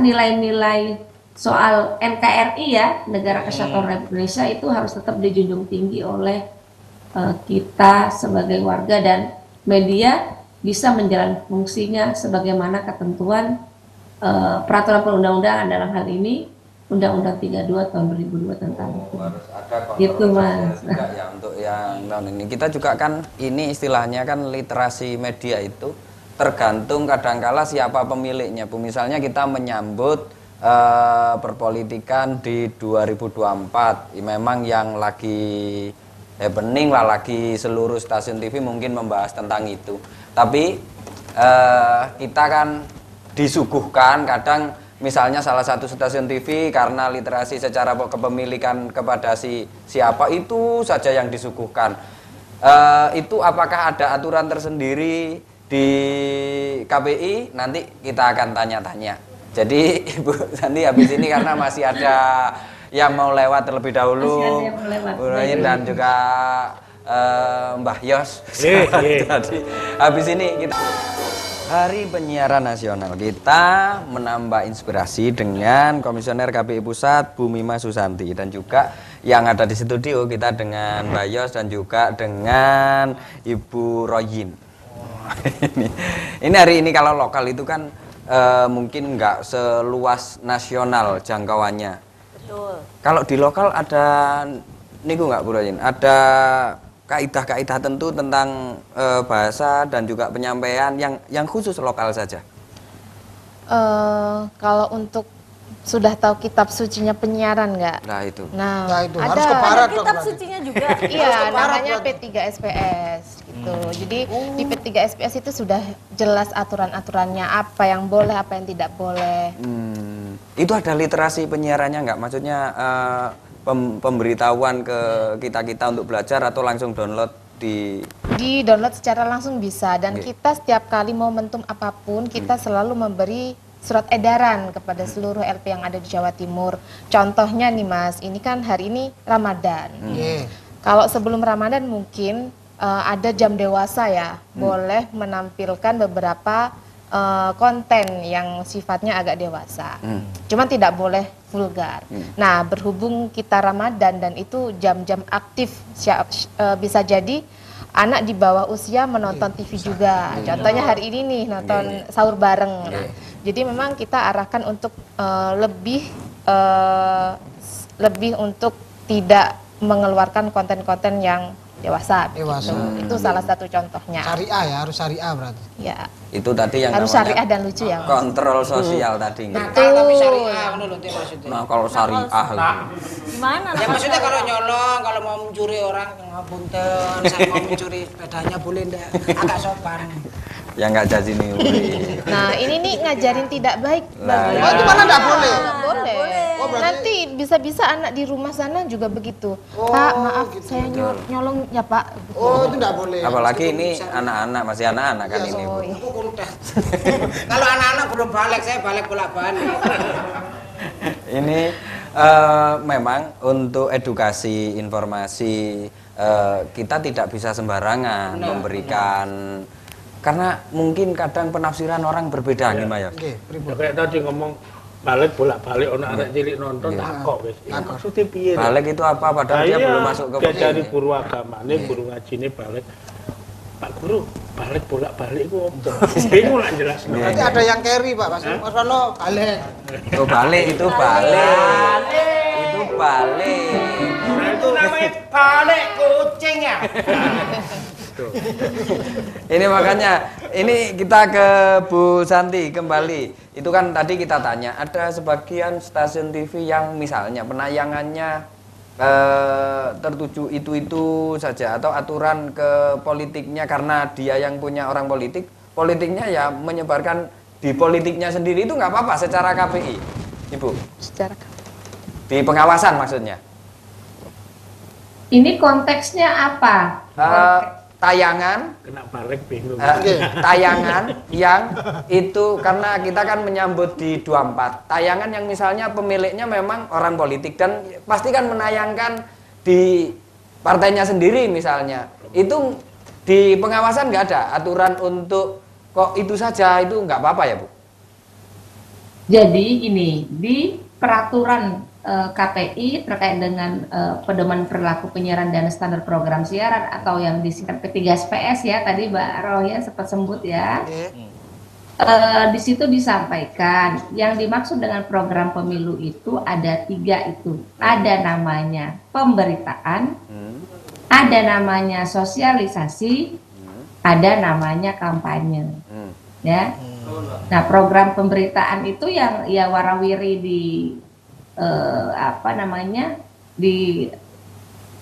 nilai-nilai soal NKRI ya, Negara Kesatuan Republik Indonesia itu harus tetap dijunjung tinggi oleh kita sebagai warga, dan media bisa menjalankan fungsinya sebagaimana ketentuan peraturan perundang-undangan, dalam hal ini Undang-Undang 32 tahun 2002 tentang itu. Harus ada Gitu, Mas. juga ya untuk yang tahun ini. Kita juga kan ini istilahnya kan literasi media itu tergantung kadangkala siapa pemiliknya. Misalnya kita menyambut perpolitikan di 2024, memang yang lagi happening lah, lagi seluruh stasiun TV mungkin membahas tentang itu. Tapi kita kan disuguhkan kadang misalnya salah satu stasiun TV karena literasi secara kepemilikan kepada siapa itu saja yang disuguhkan. Itu apakah ada aturan tersendiri di KPI? Nanti kita akan tanya-tanya. Jadi Ibu Santi habis ini karena masih ada yang mau lewat terlebih dahulu, Bu Royin dan juga Mbah Yos. Tadi habis ini kita Hari Penyiaran Nasional, kita menambah inspirasi dengan Komisioner KPI Pusat Bu Mima Susanti, dan juga yang ada di studio kita dengan Mbak Yos dan juga dengan Ibu Royin. Ini hari ini kalau lokal itu kan mungkin nggak seluas nasional jangkauannya. Betul. Kalau di lokal ada niku nggak Bu Royin? Ada kaidah-kaidah tentu tentang bahasa dan juga penyampaian yang khusus lokal saja. Kalau untuk sudah tahu kitab sucinya penyiaran nggak? Nah itu. Nah, itu ada harus ke barat dong. Kitab berarti. sucinya juga. Iya, barat namanya berarti. P3SPS gitu. Jadi di P3SPS itu sudah jelas aturan-aturannya, apa yang boleh, apa yang tidak boleh. Itu ada literasi penyiarannya nggak? Maksudnya pemberitahuan ke kita untuk belajar atau langsung download di Di-download secara langsung bisa, dan kita setiap kali momentum apapun kita selalu memberi surat edaran kepada seluruh LP yang ada di Jawa Timur. Contohnya nih Mas, ini kan hari ini Ramadan. Kalau sebelum Ramadan mungkin ada jam dewasa ya, boleh menampilkan beberapa konten yang sifatnya agak dewasa. Cuman tidak boleh vulgar. Nah, berhubung kita Ramadan dan itu jam-jam aktif, bisa jadi anak di bawah usia menonton TV juga. Contohnya hari ini nih nonton sahur bareng. Nah, jadi memang kita arahkan untuk lebih untuk tidak mengeluarkan konten-konten yang dewasa. Dewasa. Gitu. Itu salah satu contohnya. Syariah ya, harus syariah berarti. Ya. itu tadi yang Harus namanya syariah dan lucu ya. Mas? kontrol sosial tadi. Nakal tapi syariah menurut dia maksudnya. Nah kalau syariah Gimana? Ya maksudnya kalau nyolong, kalau mau mencuri orang ngapunten, saya mau mencuri sepedanya boleh ndak? Agak sopan. yang nggak jadi nih. Nah, ini nih ngajarin tidak baik Nah, bagi Oh, itu mana ndak boleh? boleh. Oh, berarti- Nanti bisa-bisa anak di rumah sana juga begitu. Oh, Pak, maaf gitu. saya nyolong ya, Pak. Oh, itu ndak boleh. Apalagi Meskipun ini bisa. anak-anak, masih anak-anak kan ini. Bu. Oh, iya. Aku kuliah. Kalau anak-anak belum balik, saya balik bolak-balik. Ini memang untuk edukasi, informasi kita tidak bisa sembarangan memberikan, karena mungkin kadang penafsiran orang berbeda nih Mbak ya. Oke, pripun? Ya, kayak tadi ngomong balik bolak-balik orang anak cilik nonton takok wis. Ini maksudnya piye? to? Balik itu apa? Padahal dia belum masuk ke dia dari guru agama nih, guru ngaji nih balik. Pak Guru, balik bolak-balik itu apa? Bingung lah jelas. Nanti ada yang carry, Pak. Mas Rono balik. Oh, balik itu balik. Itu balik. Nah, itu namanya balik kucing ya. Ini makanya ini kita ke Bu Santi kembali. Itu kan tadi kita tanya, ada sebagian stasiun TV yang misalnya penayangannya tertuju itu saja, atau aturan ke politiknya karena dia yang punya orang politik, politiknya ya menyebarkan di politiknya sendiri, itu nggak apa-apa secara KPI, Ibu. Secara Di pengawasan maksudnya. Ini konteksnya apa? Tayangan Kena balik bingung. tayangan yang itu, karena kita kan menyambut di 24, tayangan yang misalnya pemiliknya memang orang politik dan pasti kan menayangkan di partainya sendiri misalnya, itu di pengawasan nggak ada aturan untuk kok itu saja, itu nggak apa-apa ya Bu? Jadi ini di peraturan KPI terkait dengan pedoman perilaku penyiaran dan standar program siaran atau yang disingkat P3SPS ya, tadi Mbak Roya sempat sebut ya. Di situ disampaikan yang dimaksud dengan program pemilu itu ada 3 itu. Ada namanya pemberitaan, ada namanya sosialisasi, ada namanya kampanye. Ya. Nah, program pemberitaan itu yang ya warawiri di di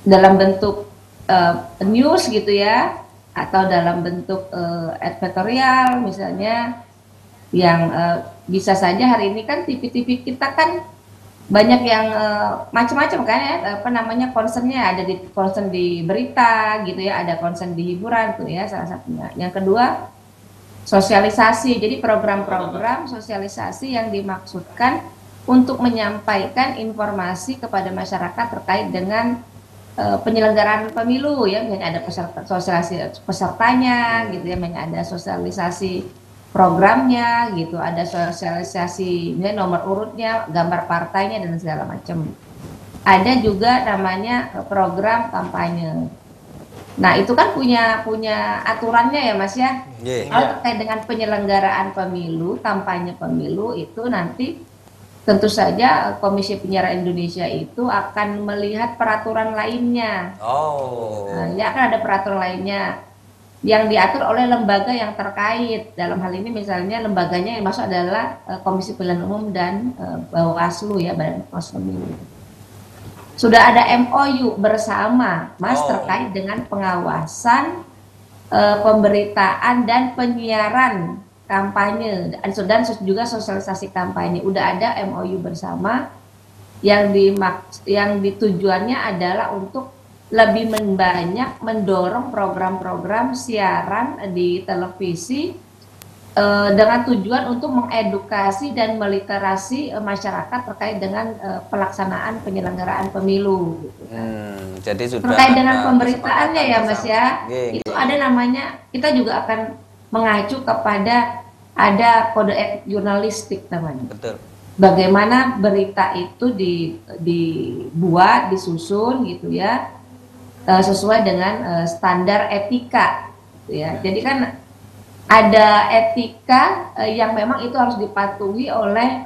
dalam bentuk news gitu ya, atau dalam bentuk editorial misalnya. yang bisa saja hari ini kan TV-TV kita kan banyak yang macam-macam kan ya, apa namanya, concernnya ada di concern di berita gitu ya, ada concern di hiburan tuh ya salah satunya. Yang kedua sosialisasi, jadi program-program sosialisasi yang dimaksudkan untuk menyampaikan informasi kepada masyarakat terkait dengan penyelenggaraan pemilu ya, misalnya ada sosialisasi pesertanya gitu ya, misalnya ada sosialisasi programnya gitu, ada sosialisasi nomor urutnya, gambar partainya dan segala macam. Ada juga namanya program kampanye. Nah itu kan punya aturannya ya Mas ya. Kalau terkait dengan penyelenggaraan pemilu, kampanye pemilu itu nanti tentu saja Komisi Penyiaran Indonesia itu akan melihat peraturan lainnya. Nah, ya akan ada peraturan lainnya yang diatur oleh lembaga yang terkait. Dalam hal ini misalnya lembaganya yang masuk adalah Komisi Pemilihan Umum dan Bawaslu ya, Badan Pengawas Pemilu. Sudah ada MOU bersama Mas terkait dengan pengawasan pemberitaan dan penyiaran kampanye dan juga sosialisasi kampanye. Udah ada MOU bersama yang ditujuannya adalah untuk lebih banyak mendorong program-program siaran di televisi dengan tujuan untuk mengedukasi dan meliterasi masyarakat terkait dengan pelaksanaan penyelenggaraan pemilu. Jadi sudah terkait dengan pemberitaannya ya Mas ya, itu ada namanya, kita juga akan mengacu kepada ada kode etik jurnalistik namanya. Betul. Bagaimana berita itu dibuat, disusun gitu ya, sesuai dengan standar etika gitu ya. Jadi kan ada etika yang memang itu harus dipatuhi oleh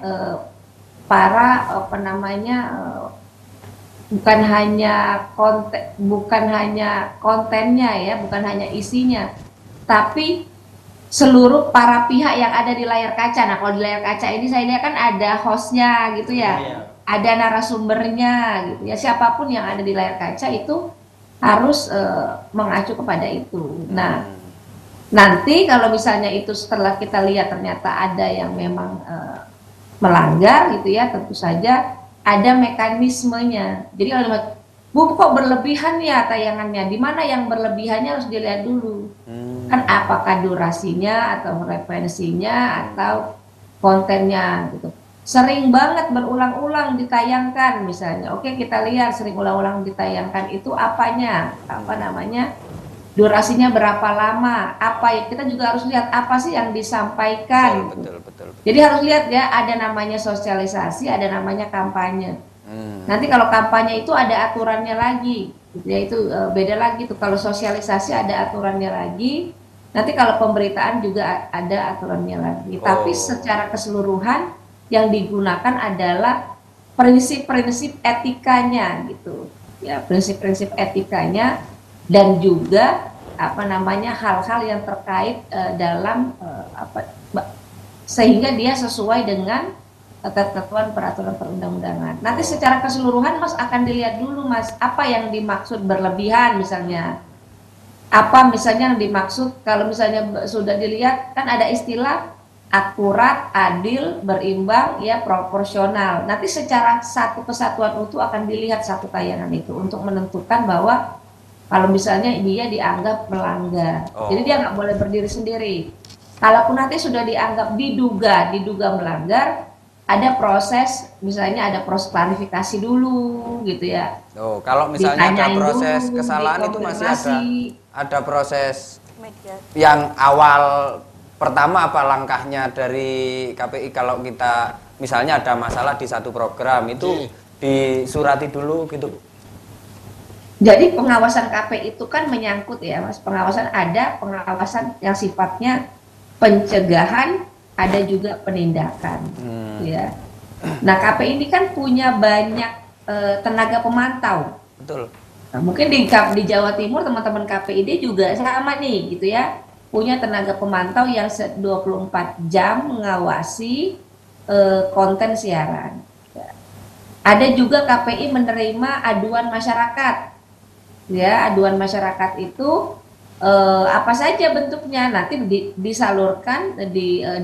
para bukan hanya kontennya ya, bukan hanya isinya, tapi seluruh para pihak yang ada di layar kaca. Nah kalau di layar kaca ini saya lihat kan ada hostnya gitu ya, ada narasumbernya gitu ya, siapapun yang ada di layar kaca itu harus mengacu kepada itu. Nah nanti kalau misalnya itu setelah kita lihat ternyata ada yang memang melanggar gitu ya, tentu saja ada mekanismenya. Jadi kalau kok berlebihan ya tayangannya, di mana yang berlebihannya harus dilihat dulu. Kan apakah durasinya atau frekuensinya atau kontennya gitu. Sering banget berulang-ulang ditayangkan misalnya. Oke, kita lihat sering ulang-ulang ditayangkan itu apanya? Apa namanya? Durasinya berapa lama, apa ya, kita juga harus lihat apa sih yang disampaikan. Betul. Jadi harus lihat ya, ada namanya sosialisasi, ada namanya kampanye. Nanti kalau kampanye itu ada aturannya lagi, ya itu beda lagi tuh. Kalau sosialisasi ada aturannya lagi, nanti kalau pemberitaan juga ada aturannya lagi. Tapi secara keseluruhan yang digunakan adalah prinsip-prinsip etikanya gitu, ya prinsip-prinsip etikanya. Dan juga hal-hal yang terkait dalam sehingga dia sesuai dengan ketentuan peraturan perundang-undangan. Nanti secara keseluruhan Mas akan dilihat dulu Mas, apa yang dimaksud berlebihan misalnya. Apa misalnya yang dimaksud, kalau misalnya sudah dilihat kan ada istilah akurat, adil, berimbang, ya proporsional. Nanti secara satu kesatuan utuh akan dilihat satu tayangan itu untuk menentukan bahwa kalau misalnya dia dianggap melanggar, jadi dia nggak boleh berdiri sendiri. Kalaupun nanti sudah dianggap diduga melanggar, ada proses, misalnya ada proses klarifikasi dulu, gitu ya. Kalau misalnya ada proses kesalahan itu masih ada proses yang awal pertama apa langkahnya dari KPI kalau kita misalnya ada masalah di satu program itu disurati dulu gitu. Jadi pengawasan KPI itu kan menyangkut ya Mas, ada pengawasan yang sifatnya pencegahan, ada juga penindakan ya. Nah KPI ini kan punya banyak tenaga pemantau. Betul. Nah, mungkin di Jawa Timur teman-teman KPID juga sama nih gitu ya, punya tenaga pemantau yang 24 jam mengawasi konten siaran. Ada juga KPI menerima aduan masyarakat. Ya, aduan masyarakat itu apa saja bentuknya nanti disalurkan,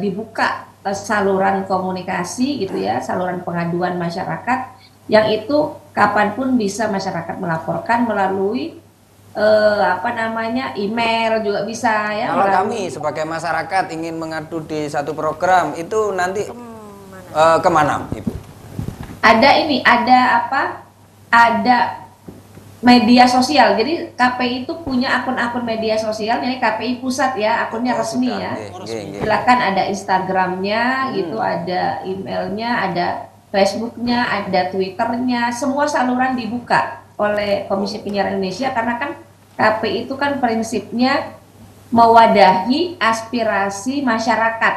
dibuka saluran komunikasi gitu ya, saluran pengaduan masyarakat yang itu kapanpun bisa masyarakat melaporkan melalui email juga bisa ya. Kalau kami sebagai masyarakat ingin mengadu di satu program itu nanti kemana, Ibu? Ada media sosial. Jadi KPI itu punya akun-akun media sosial, ini KPI pusat ya, akunnya resmi ya. Silakan ada Instagramnya gitu, ada emailnya, ada Facebooknya, ada Twitternya, semua saluran dibuka oleh Komisi Penyiaran Indonesia karena kan KPI itu kan prinsipnya mewadahi aspirasi masyarakat.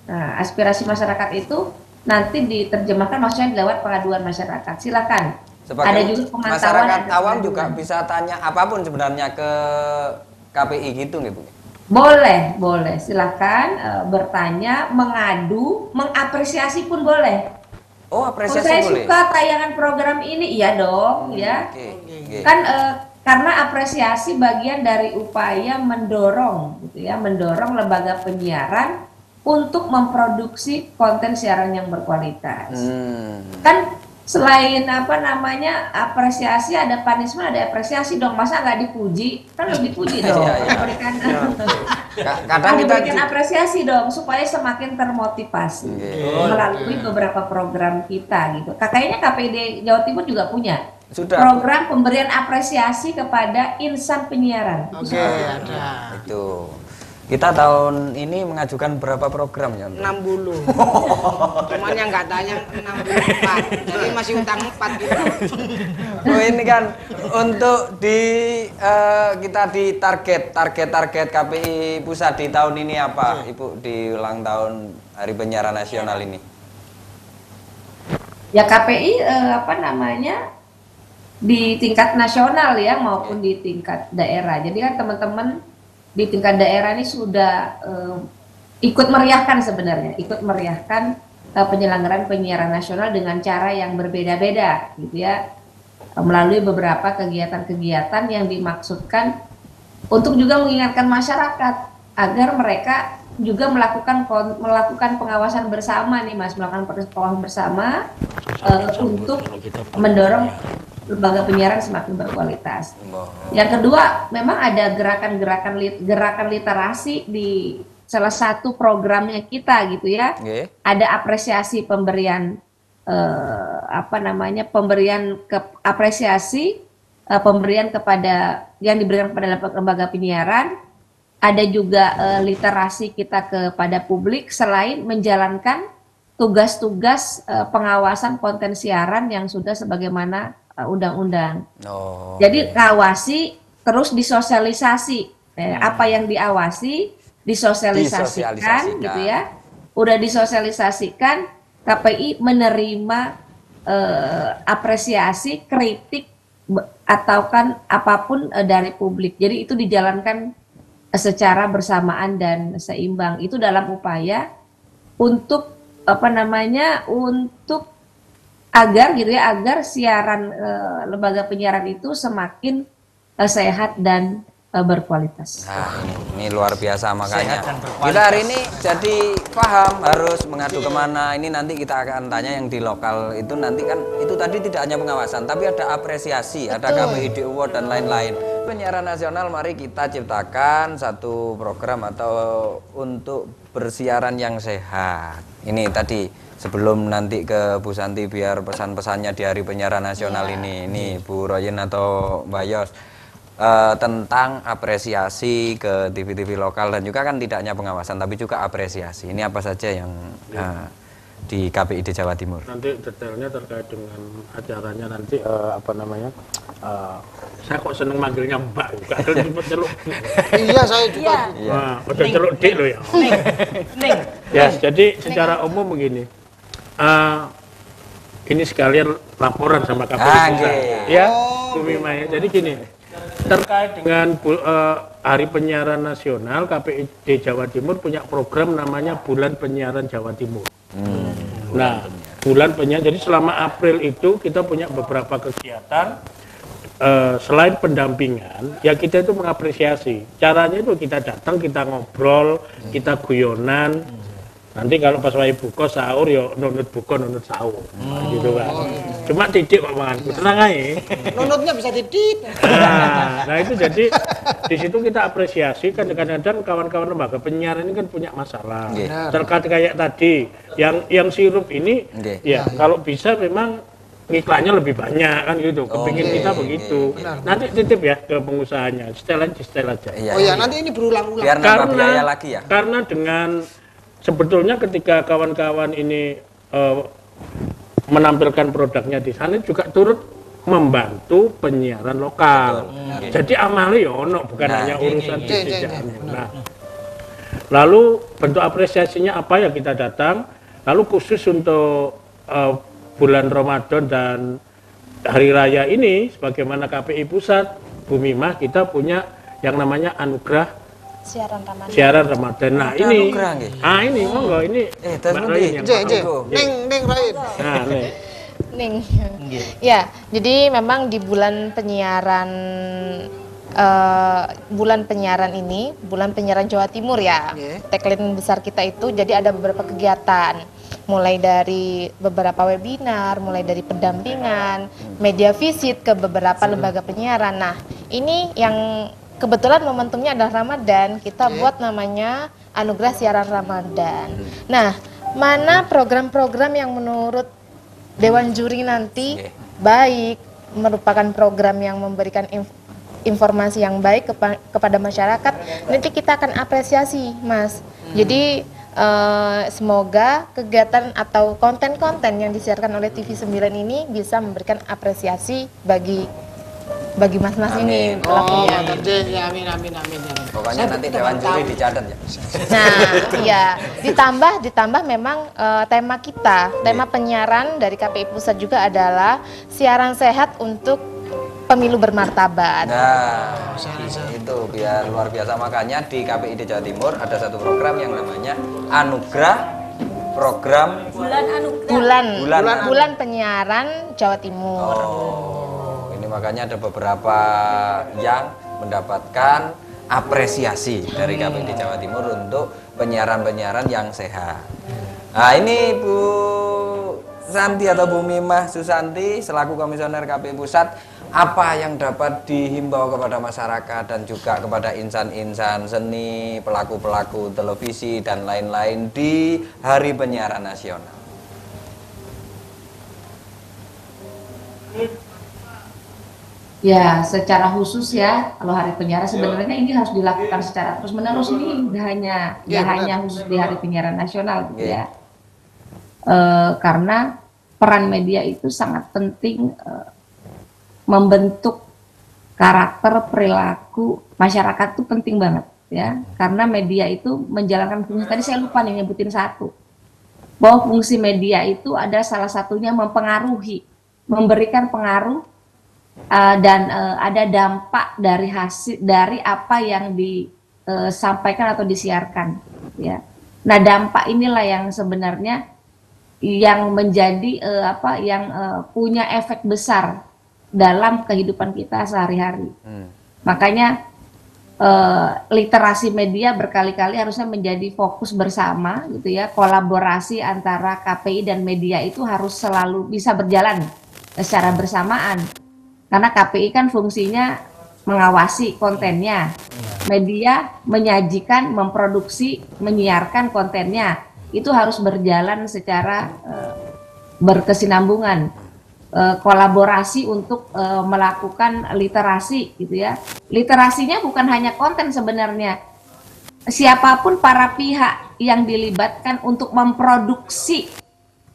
Nah, aspirasi masyarakat itu nanti diterjemahkan maksudnya lewat pengaduan masyarakat. Silakan. Ada juga pemantauan. Masyarakat awam juga bisa tanya apapun sebenarnya ke KPI gitu nggak Bu? Boleh. Silakan bertanya, mengadu, mengapresiasi pun boleh. Oh, apresiasi saya boleh. Suka tayangan program ini, iya dong, ya. Okay. Kan karena apresiasi bagian dari upaya mendorong, gitu ya, mendorong lembaga penyiaran untuk memproduksi konten siaran yang berkualitas. Kan selain apresiasi, ada punishment, ada apresiasi dong. Masa nggak dipuji? Kan harus dipuji dong. Kadang kita berikan apresiasi dong supaya semakin termotivasi melalui beberapa program kita gitu. Kayaknya KPID Jawa Timur juga punya program pemberian apresiasi kepada insan penyiaran. Ada. Itu. Kita tahun ini mengajukan berapa program ya? 60. Cuman yang nggak tanya 64. Jadi masih utang 4 gitu. Oh, ini kan untuk kita di target KPI pusat di tahun ini apa, Ibu, di ulang tahun Hari Penyiaran Nasional ini? Ya KPI di tingkat nasional ya maupun di tingkat daerah. Jadi kan teman-teman di tingkat daerah ini sudah ikut meriahkan penyelenggaraan penyiaran nasional dengan cara yang berbeda-beda gitu ya, melalui beberapa kegiatan-kegiatan yang dimaksudkan untuk juga mengingatkan masyarakat agar mereka juga melakukan pengawasan bersama nih Mas, melakukan pengawasan bersama untuk mendorong lembaga penyiaran semakin berkualitas. Yang kedua, memang ada gerakan literasi di salah satu programnya kita gitu ya. Ada apresiasi pemberian pemberian kepada yang diberikan kepada lembaga penyiaran. Ada juga literasi kita kepada publik selain menjalankan tugas-tugas pengawasan konten siaran yang sudah sebagaimana undang-undang. Jadi ngawasi terus disosialisasi. Apa yang diawasi disosialisasikan gitu ya. Udah disosialisasikan, KPI menerima apresiasi, kritik atau kan apapun dari publik. Jadi itu dijalankan secara bersamaan dan seimbang. Itu dalam upaya untuk untuk agar siaran lembaga penyiaran itu semakin sehat dan berkualitas. Nah, ini luar biasa makanya kita hari ini jadi paham harus mengadu kemana. Ini nanti kita akan tanya yang di lokal itu nanti kan itu tadi tidak hanya pengawasan tapi ada apresiasi, ada KPID Award dan lain-lain. Penyiaran nasional, mari kita ciptakan satu program atau untuk bersiaran yang sehat. Ini tadi sebelum nanti ke Bu Santi biar pesan-pesannya di Hari Penyiaran Nasional ini Bu Royin atau Mbak Yos tentang apresiasi ke TV-TV lokal dan juga kan tidak hanya pengawasan tapi juga apresiasi. Ini apa saja yang di KPID Jawa Timur? Nanti detailnya terkait dengan acaranya nanti saya kok seneng manggilnya Mbak juga. Iya, saya juga. Udah celuk dik loh ya. Ya, jadi secara umum begini. Ini sekalian laporan sama KPI ya, Bu Mima ya. Jadi gini, terkait dengan Hari Penyiaran Nasional, KPID Jawa Timur punya program namanya Bulan Penyiaran Jawa Timur. Nah, bulan penyiaran, jadi selama April itu kita punya beberapa kegiatan selain pendampingan, ya kita itu mengapresiasi. Caranya itu kita datang, kita ngobrol, kita guyonan. Nanti kalau pas wae buka sahur ya nunut buka nunut sahur, gitu kan. Cuma titik omonganku, tenang aja. Nunutnya bisa titik. Nah itu jadi di situ kita apresiasi kan kadang-kadang kawan-kawan lembaga penyiaran ini kan punya masalah. Terkait kayak tadi yang sirup ini, ya kalau bisa memang iklannya lebih banyak kan gitu. Kepingin kita begitu. Nanti titip ya ke pengusahanya, setel aja. Oh ya, nanti ini berulang-ulang. Biar nambah biaya lagi ya. Karena dengan sebetulnya ketika kawan-kawan ini menampilkan produknya di sana juga turut membantu penyiaran lokal. Jadi amale ya ono, bukan hanya urusan pekerjaannya. Nah, lalu bentuk apresiasinya apa ya kita datang. Lalu khusus untuk bulan Ramadan dan hari raya ini, sebagaimana KPI Pusat, Bumimah kita punya yang namanya anugerah siaran Ramadan. Nah ini, ini monggo ini. Mbak Rain yang Neng Rain. Nah, Ning. Ya, jadi memang di bulan penyiaran ini, bulan penyiaran Jawa Timur ya. Tagline besar kita itu jadi ada beberapa kegiatan. Mulai dari beberapa webinar, mulai dari pendampingan, media visit ke beberapa lembaga penyiaran. Nah, ini yang kebetulan momentumnya adalah Ramadan, kita buat namanya Anugerah Siaran Ramadan. Nah, mana program-program yang menurut Dewan Juri nanti baik, merupakan program yang memberikan informasi yang baik kepada masyarakat, nanti kita akan apresiasi, Mas. Jadi semoga kegiatan atau konten-konten yang disiarkan oleh TV9 ini bisa memberikan apresiasi bagi mas-mas ini pelakunya. Amin. Pokoknya nanti Dewan Juri dicatat ya. Nah, iya, ditambah memang tema penyiaran dari KPI Pusat juga adalah siaran sehat untuk pemilu bermartabat. Nah, itu biar luar biasa. Makanya di KPID Jawa Timur ada satu program yang namanya Anugerah Program Bulan Penyiaran Jawa Timur. Ini makanya ada beberapa yang mendapatkan apresiasi dari KPID Jawa Timur untuk penyiaran-penyiaran yang sehat. Nah, ini Bu Santi atau Bu Mimah Susanti selaku Komisioner KPI Pusat, apa yang dapat dihimbau kepada masyarakat dan juga kepada insan-insan seni, pelaku-pelaku televisi dan lain-lain di Hari Penyiaran Nasional? Ya, secara khusus ya, kalau Hari Penyiaran sebenarnya ini harus dilakukan secara terus-menerus, ini nggak hanya khusus di Hari Penyiaran Nasional gitu ya. Karena peran media itu sangat penting membentuk karakter perilaku masyarakat, itu penting banget ya. Karena media itu menjalankan fungsi, tadi saya lupa nih nyebutin satu, bahwa fungsi media itu ada salah satunya mempengaruhi, memberikan pengaruh dan ada dampak dari apa yang disampaikan atau disiarkan ya. Nah, dampak inilah yang sebenarnya yang menjadi punya efek besar dalam kehidupan kita sehari-hari. Makanya literasi media berkali-kali harusnya menjadi fokus bersama gitu ya. Kolaborasi antara KPI dan media itu harus selalu bisa berjalan secara bersamaan. Karena KPI kan fungsinya mengawasi kontennya, media menyajikan, memproduksi, menyiarkan kontennya. Itu harus berjalan secara berkesinambungan, kolaborasi untuk melakukan literasi gitu ya. Literasinya bukan hanya konten sebenarnya, siapapun para pihak yang dilibatkan untuk memproduksi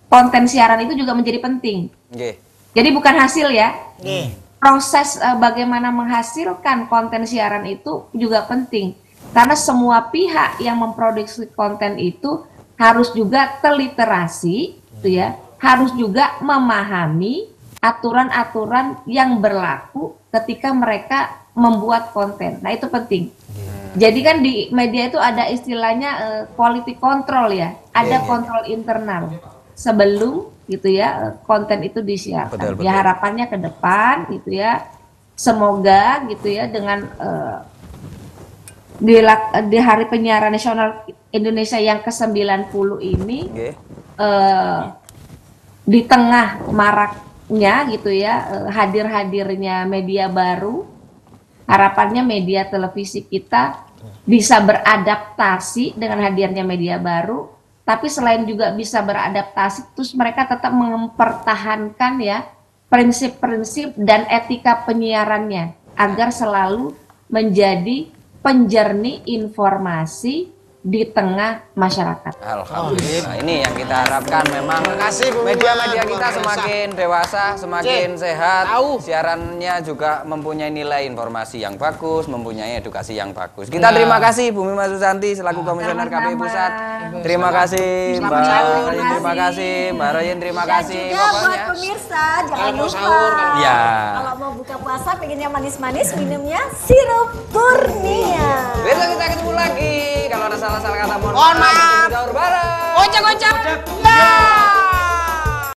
konten siaran itu juga menjadi penting. Jadi bukan hasil ya. Proses bagaimana menghasilkan konten siaran itu juga penting, karena semua pihak yang memproduksi konten itu harus juga terliterasi, gitu ya, harus juga memahami aturan-aturan yang berlaku ketika mereka membuat konten. Nah, itu penting. Jadi kan di media itu ada istilahnya quality control ya, ada kontrol internal sebelum gitu ya konten itu disiarkan. Ya harapannya ke depan gitu ya, semoga gitu ya dengan di Hari Penyiaran Nasional Indonesia yang ke-90 ini di tengah maraknya gitu ya hadirnya media baru, harapannya media televisi kita bisa beradaptasi dengan hadirnya media baru, tapi selain juga bisa beradaptasi, terus mereka tetap mempertahankan ya prinsip-prinsip dan etika penyiarannya agar selalu menjadi penjernih informasi di tengah masyarakat. Alhamdulillah, ini yang kita harapkan. Memang media-media kita semakin dewasa, semakin sehat, siarannya juga mempunyai nilai informasi yang bagus, mempunyai edukasi yang bagus. Kita terima kasih Bu Mima Susanti selaku Komisioner KPI Pusat. Terima kasih Mbak Royin, terima kasih Mbak Royin, terima kasih. Juga buat pemirsa jangan lupa ya, kalau mau buka puasa pengennya manis-manis minumnya sirup Kurnia. Besok kita ketemu lagi. Kalau ada salah kata mohon maaf. Sahur bareng. Gocap.